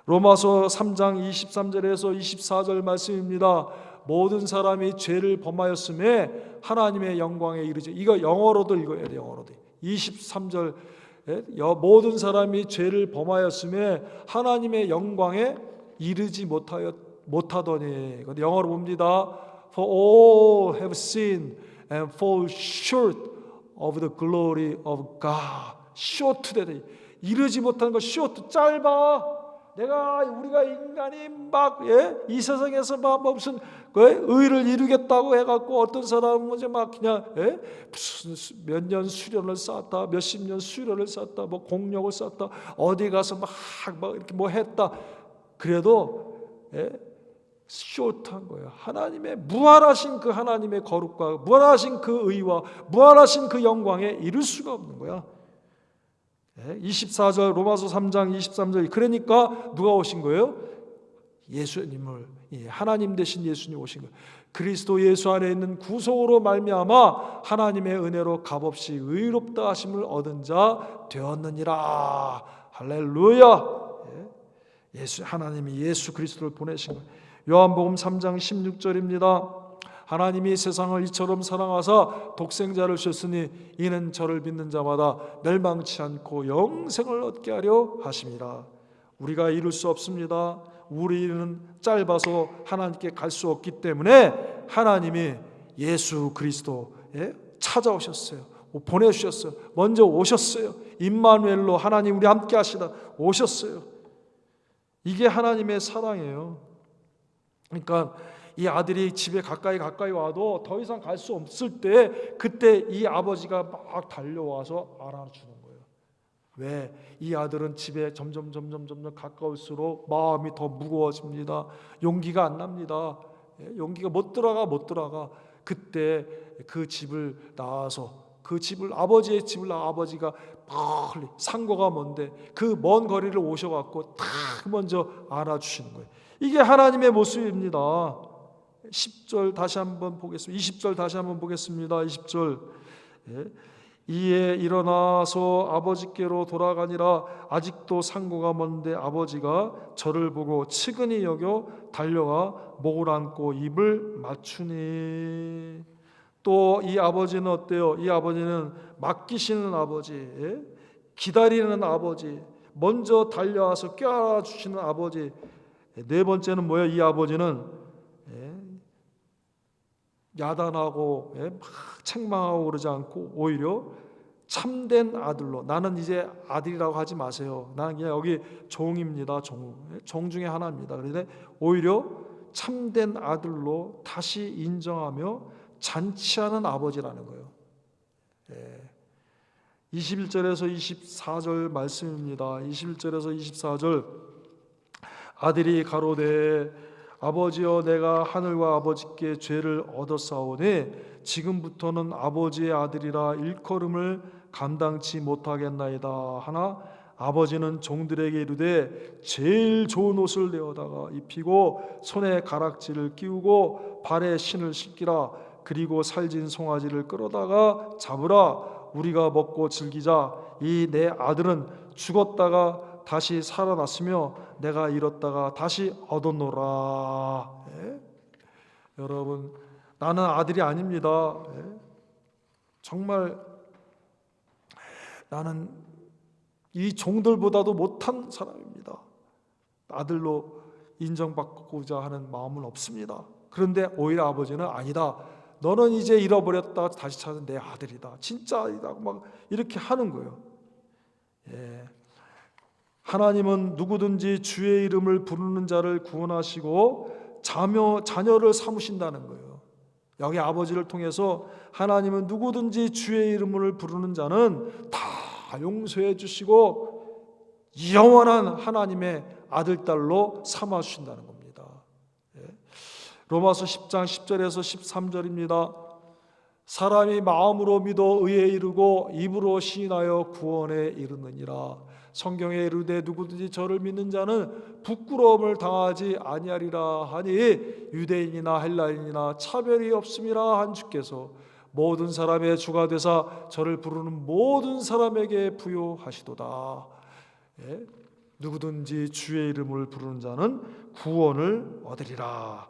로마서 3장 23절에서 24절 말씀입니다. 모든 사람이 죄를 범하였음에 하나님의 영광에 이르지. 이거 영어로도 읽어야 돼요. 영어로도. 23절 모든 사람이 죄를 범하였음에 하나님의 영광에 이르지 못하더니. 영어로 봅니다. For all have sinned and fall short of the glory of God. short 되다. 이르지 못하는 거 short, 짧아. 우리가 인간이 막 이 세상에서 막 무슨 의를 이루겠다고 해갖고 어떤 사람은 이제 막 그냥 무슨 몇 년 수련을 쌓았다, 몇십 년 수련을 쌓았다, 뭐 공력을 쌓았다, 어디 가서 막 이렇게 뭐 했다. 그래도 쇼트한 거예요. 하나님의 무한하신 그 하나님의 거룩과 무한하신 그 의와 무한하신 그 영광에 이룰 수가 없는 거야. 24절 로마서 3장 23절 그러니까 누가 오신 거예요? 예수님을 하나님 되신 예수님 오신 거예요. 그리스도 예수 안에 있는 구속으로 말미암아 하나님의 은혜로 값없이 의롭다 하심을 얻은 자 되었느니라. 할렐루야. 하나님이 예수 그리스도를 보내신 거예요. 요한복음 3장 16절입니다. 하나님이 세상을 이처럼 사랑하사 독생자를 주셨으니 이는 저를 믿는 자마다 멸망치 않고 영생을 얻게 하려 하심이라. 우리가 이룰 수 없습니다. 우리는 짧아서 하나님께 갈 수 없기 때문에 하나님이 예수 그리스도에 찾아오셨어요. 보내주셨어요. 먼저 오셨어요. 임마누엘로 하나님 우리 함께 하시다 오셨어요. 이게 하나님의 사랑이에요. 그러니까 이 아들이 집에 가까이 와도 더 이상 갈 수 없을 때 그때 이 아버지가 막 달려와서 안아주는 거예요. 왜? 이 아들은 집에 점점 가까울수록 마음이 더 무거워집니다. 용기가 안 납니다. 용기가 못 들어가. 그때 그 집을 나와서 그 집을 아버지의 집을 아버지가 멀리 상고가 먼데 그 먼 거리를 오셔갖고 딱 먼저 안아주시는 거예요. 이게 하나님의 모습입니다. 10절 다시 한번 보겠습니다. 20절 다시 한번 보겠습니다. 20절 이에 일어나서 아버지께로 돌아가니라. 아직도 상고가 먼데 아버지가 저를 보고 측은히 여겨 달려가 목을 안고 입을 맞추니. 또 이 아버지는 어때요? 이 아버지는 맡기시는 아버지, 기다리는 아버지, 먼저 달려와서 껴안아주시는 아버지. 네 번째는 뭐예요? 이 아버지는 야단하고 막 책망하고 그러지 않고 오히려 참된 아들로, 나는 이제 아들이라고 하지 마세요. 나는 그냥 여기 종입니다. 종 중에 하나입니다. 그런데 오히려 참된 아들로 다시 인정하며 잔치하는 아버지라는 거예요. 21절에서 24절 말씀입니다. 21절에서 24절 아들이 가로되 아버지여 내가 하늘과 아버지께 죄를 얻었사오니 지금부터는 아버지의 아들이라 일컬음을 감당치 못하겠나이다 하나 아버지는 종들에게 이르되 제일 좋은 옷을 내어다가 입히고 손에 가락지를 끼우고 발에 신을 신기라. 그리고 살진 송아지를 끌어다가 잡으라. 우리가 먹고 즐기자. 이 내 아들은 죽었다가 다시 살아났으며 내가 잃었다가 다시 얻었노라. 여러분, 나는 아들이 아닙니다. 정말 나는 이 종들보다도 못한 사람입니다. 아들로 인정받고자 하는 마음은 없습니다. 그런데 오히려 아버지는 아니다. 너는 이제 잃어버렸다 다시 찾은 내 아들이다. 진짜 아들이다. 막 이렇게 하는 거예요. 하나님은 누구든지 주의 이름을 부르는 자를 구원하시고 자녀를 삼으신다는 거예요. 여기 아버지를 통해서 하나님은 누구든지 주의 이름을 부르는 자는 다 용서해 주시고 영원한 하나님의 아들, 딸로 삼아 주신다는 겁니다. 로마서 10장 10절에서 13절입니다. 사람이 마음으로 믿어 의에 이르고 입으로 시인하여 구원에 이르느니라. 성경에 이르되 누구든지 저를 믿는 자는 부끄러움을 당하지 아니하리라 하니 유대인이나 헬라인이나 차별이 없음이라 한 주께서 모든 사람의 주가 되사 저를 부르는 모든 사람에게 부요하시도다. 누구든지 주의 이름을 부르는 자는 구원을 얻으리라.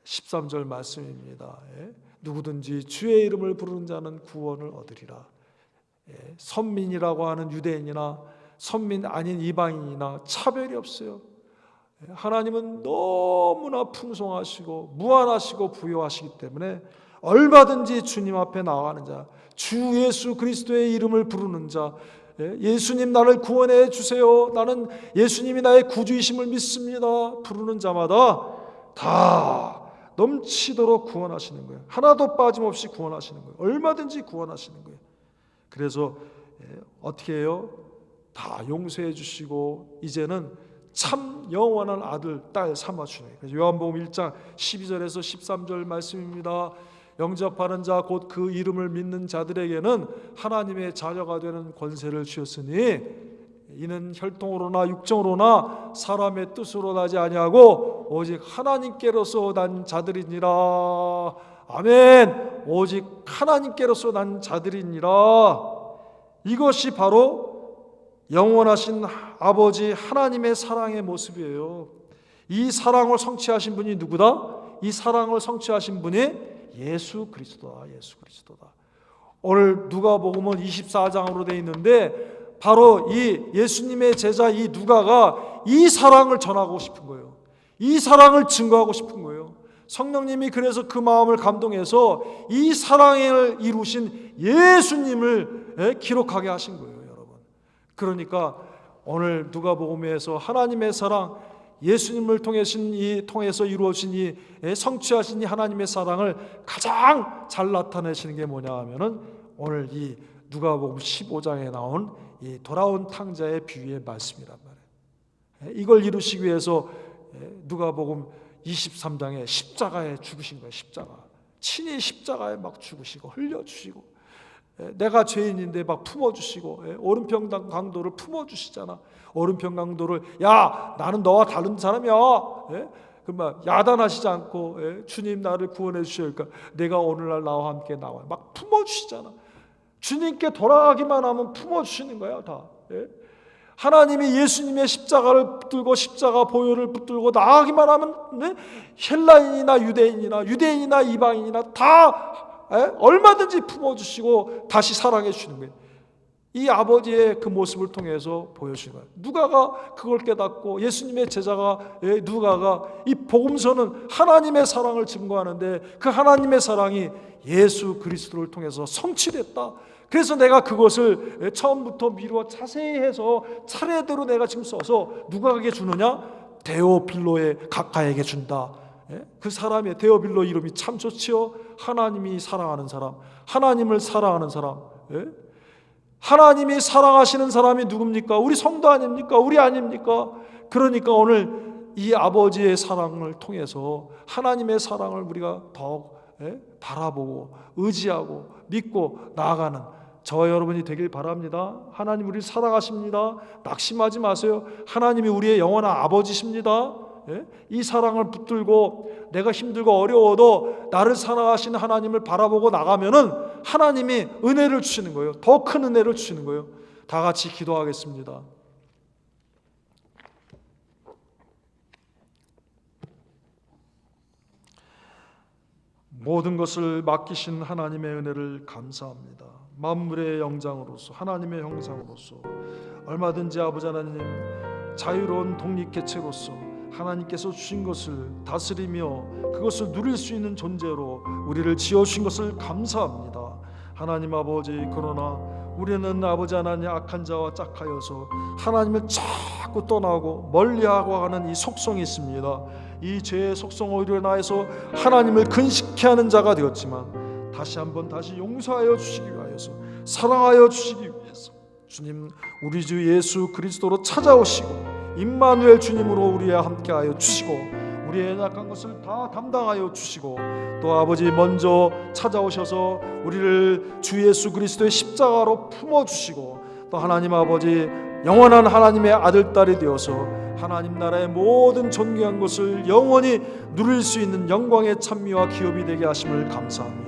13절 말씀입니다. 누구든지 주의 이름을 부르는 자는 구원을 얻으리라. 선민이라고 하는 유대인이나 선민 아닌 이방인이나 차별이 없어요. 하나님은 너무나 풍성하시고 무한하시고 부요하시기 때문에 얼마든지 주님 앞에 나가는 자, 주 예수 그리스도의 이름을 부르는 자, 예수님 나를 구원해 주세요, 나는 예수님이 나의 구주이심을 믿습니다, 부르는 자마다 다 넘치도록 구원하시는 거예요. 하나도 빠짐없이 구원하시는 거예요. 얼마든지 구원하시는 거예요. 그래서 어떻게 해요? 다 용서해 주시고 이제는 참 영원한 아들, 딸 삼아주네. 그래서 요한복음 1장 12절에서 13절 말씀입니다. 영접하는 자 곧 그 이름을 믿는 자들에게는 하나님의 자녀가 되는 권세를 주셨으니 이는 혈통으로나 육정으로나 사람의 뜻으로 나지 아니하고 오직 하나님께로서 난 자들이니라. 아멘. 오직 하나님께로서 난 자들이니라. 이것이 바로 영원하신 아버지 하나님의 사랑의 모습이에요. 이 사랑을 성취하신 분이 누구다? 이 사랑을 성취하신 분이 예수 그리스도다. 예수 그리스도다. 오늘 누가복음은 24장으로 되어 있는데 바로 이 예수님의 제자 이 누가가 이 사랑을 전하고 싶은 거예요. 이 사랑을 증거하고 싶은 거예요. 성령님이 그래서 그 마음을 감동해서 이 사랑을 이루신 예수님을 기록하게 하신 거예요, 여러분. 그러니까 오늘 누가복음에서 하나님의 사랑, 예수님을 통해서 이루어진 이 성취하신 이 하나님의 사랑을 가장 잘 나타내시는 게 뭐냐 하면은 오늘 이 누가복음 15장에 나온 이 돌아온 탕자의 비유의 말씀이란 말이에요. 이걸 이루시기 위해서 누가복음 23장에 십자가에 죽으신 거예요. 십자가. 친히 십자가에 막 죽으시고 흘려주시고 내가 죄인인데 막 품어주시고 오른편 강도를 품어주시잖아. 오른편 강도를 야 나는 너와 다른 사람이야. 그러면 야단하시지 않고 주님 나를 구원해 주셔야 할까? 내가 오늘날 나와 함께 나와 막 품어주시잖아. 주님께 돌아가기만 하면 품어주시는 거야 다. 하나님이 예수님의 십자가를 붙들고 십자가 보혈을 붙들고 나가기만 하면 헬라인이나 유대인이나 이방인이나 다 얼마든지 품어주시고 다시 사랑해 주시는 거예요. 이 아버지의 그 모습을 통해서 보여주신 거예요. 누가가 그걸 깨닫고 예수님의 제자가 누가가 이 복음서는 하나님의 사랑을 증거하는데 그 하나님의 사랑이 예수 그리스도를 통해서 성취됐다. 그래서 내가 그것을 처음부터 미루어 자세히 해서 차례대로 내가 지금 써서 누가에게 주느냐? 데오빌로의 각하에게 준다. 그 사람의 데오빌로 이름이 참 좋지요. 하나님이 사랑하는 사람, 하나님을 사랑하는 사람. 하나님이 사랑하시는 사람이 누굽니까? 우리 성도 아닙니까? 우리 아닙니까? 그러니까 오늘 이 아버지의 사랑을 통해서 하나님의 사랑을 우리가 더욱 바라보고 의지하고 믿고 나아가는 저와 여러분이 되길 바랍니다. 하나님 우리를 사랑하십니다. 낙심하지 마세요. 하나님이 우리의 영원한 아버지십니다. 이 사랑을 붙들고 내가 힘들고 어려워도 나를 사랑하시는 하나님을 바라보고 나가면은 하나님이 은혜를 주시는 거예요. 더 큰 은혜를 주시는 거예요. 다 같이 기도하겠습니다. 모든 것을 맡기신 하나님의 은혜를 감사합니다. 만물의 영장으로서 하나님의 형상으로서 얼마든지 아버지 하나님 자유로운 독립개체로서 하나님께서 주신 것을 다스리며 그것을 누릴 수 있는 존재로 우리를 지어주신 것을 감사합니다. 하나님 아버지, 그러나 우리는 아버지 하나님 악한 자와 짝하여서 하나님을 자꾸 떠나고 멀리하고 하는 이 속성이 있습니다. 이 죄의 속성으로 인하여서 하나님을 근식케 하는 자가 되었지만 다시 한번 용서하여 주시기 위하여서 사랑하여 주시기 위해서 주님 우리 주 예수 그리스도로 찾아오시고 임마누엘 주님으로 우리와 함께하여 주시고 우리의 약한 것을 다 담당하여 주시고 또 아버지 먼저 찾아오셔서 우리를 주 예수 그리스도의 십자가로 품어주시고 또 하나님 아버지 영원한 하나님의 아들 딸이 되어서 하나님 나라의 모든 존귀한 것을 영원히 누릴 수 있는 영광의 찬미와 기업이 되게 하심을 감사합니다.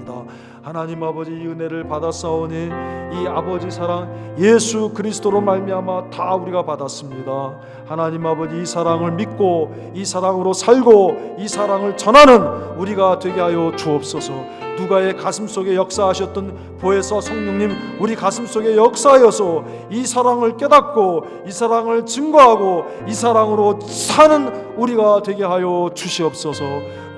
하나님 아버지 이 은혜를 받았사오니 이 아버지 사랑 예수 그리스도로 말미암아 다 우리가 받았습니다. 하나님 아버지 이 사랑을 믿고 이 사랑으로 살고 이 사랑을 전하는 우리가 되게 하여 주옵소서. 누가의 가슴속에 역사하셨던 보혜사 성령님 우리 가슴속에 역사하여서 이 사랑을 깨닫고 이 사랑을 증거하고 이 사랑으로 사는 우리가 되게 하여 주시옵소서.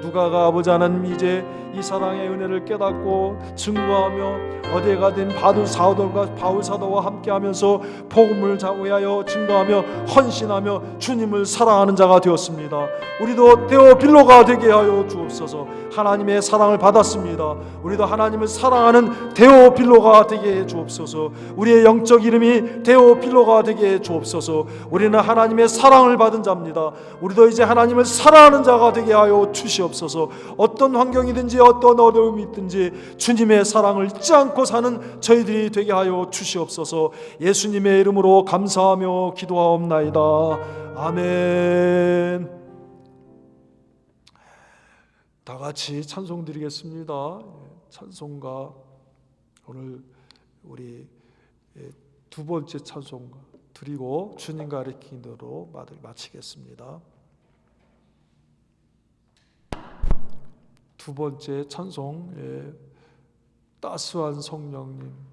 누가가 아버지 하나님 이제 이 사랑의 은혜를 깨닫고 증거하며 어디에 가든 바울 사도와 함께하면서 복음을 위하여 증거하며 헌신하며 주님을 사랑하는 자가 되었습니다. 우리도 데오빌로가 되게 하여 주옵소서. 하나님의 사랑을 받았습니다. 우리도 하나님을 사랑하는 데오빌로가 되게 해 주옵소서. 우리의 영적 이름이 데오빌로가 되게 해 주옵소서. 우리는 하나님의 사랑을 받은 자입니다. 우리도 이제 하나님을 사랑하는 자가 되게 하여 주시옵소서. 어떤 환경이든지 어떤 어려움이 있든지 주님의 사랑을 잊지 않고 사는 저희들이 되게 하여 주시옵소서. 예수님의 이름으로 감사하며 기도하옵나이다. 아멘. 다 같이 찬송 드리겠습니다. 찬송가 오늘 우리 두 번째 찬송 드리고 주님 가르치는 대로 마치겠습니다. 두 번째 찬송, 따스한 성령님.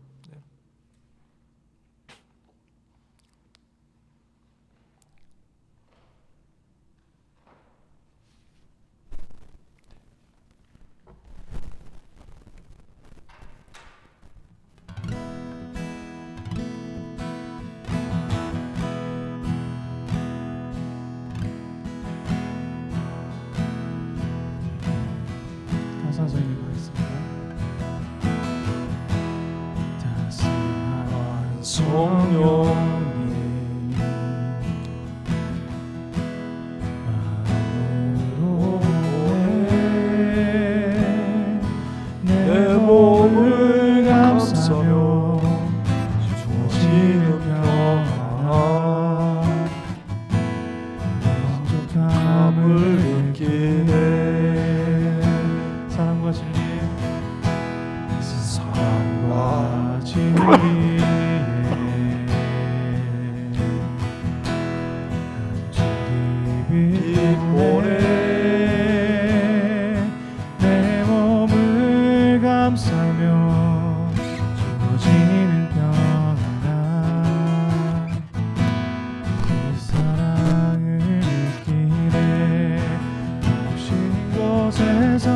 선생님 하겠습니다. 따스한 성령님 마음으로 내 몸을 감싸며 주어지는 평안 만족함을 느끼네. 사랑과 진리에 빛 보내 내 몸을 감싸며 주어지는 평안 이 사랑을 느끼네. 오신 곳에서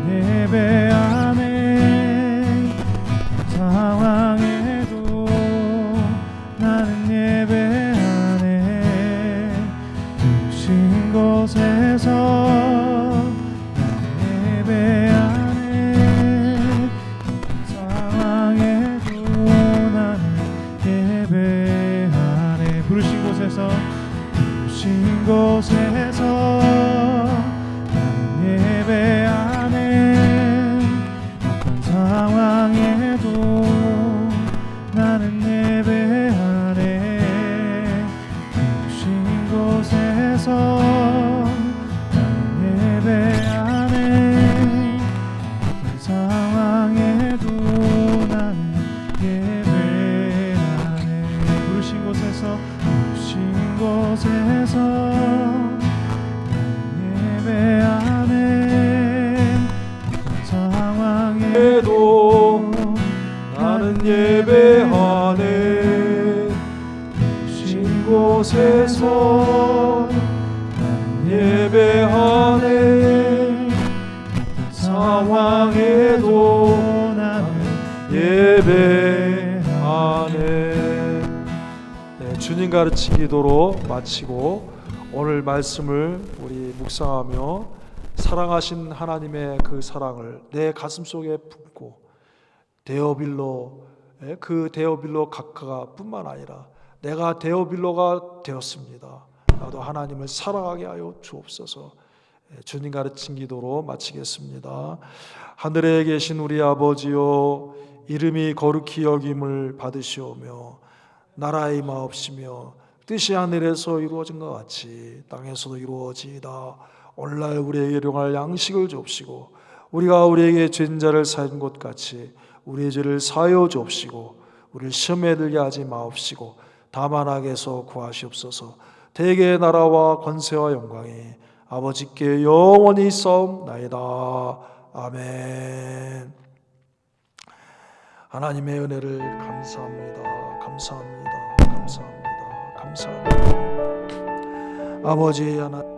예배하네. 상황에도 나는 예배하네. 두신 곳에서 나는 예배하네. 상황에도 나는 예배하네. 부르신 곳에서 두신 곳에서 나는 예배하네. 상황에도 나는 예배하네. 주신 곳에서 나는 예배하네. 어떤 상황에도 나는 예배하네. 부르신 곳에서 부르신 곳에서 나는 예배하네. 상황에도 나는 예배하네. 주신 곳에서 나는 예배하네. 상황에도 나는 예배하네. 주님 가르치기 기도로 마치고 오늘 말씀을 우리 묵상하며 사랑하신 하나님의 그 사랑을 내 가슴 속에 품고 데오빌로, 그 데오빌로 각하가 뿐만 아니라 내가 데오빌로가 되었습니다. 나도 하나님을 사랑하게 하여 주옵소서. 주님 가르친 기도로 마치겠습니다. 하늘에 계신 우리 아버지여, 이름이 거룩히 여김을 받으시오며 나라의 마옵시며 뜻이 하늘에서 이루어진 것 같이 땅에서도 이루어지이다. 오늘날 우리에게 일용할 양식을 주옵시고 우리가 우리에게 죄진 자를 사한 것 같이 우리의 죄를 사하여 주옵시고 우리를 시험에 들게 하지 마옵시고 다만 악에서 구하시옵소서. 대개의 나라와 권세와 영광이 아버지께 영원히 있사옵나이다. 아멘. 하나님의 은혜를 감사합니다. 감사합니다. 감사합니다. 감사합니다. 아버지 하나님,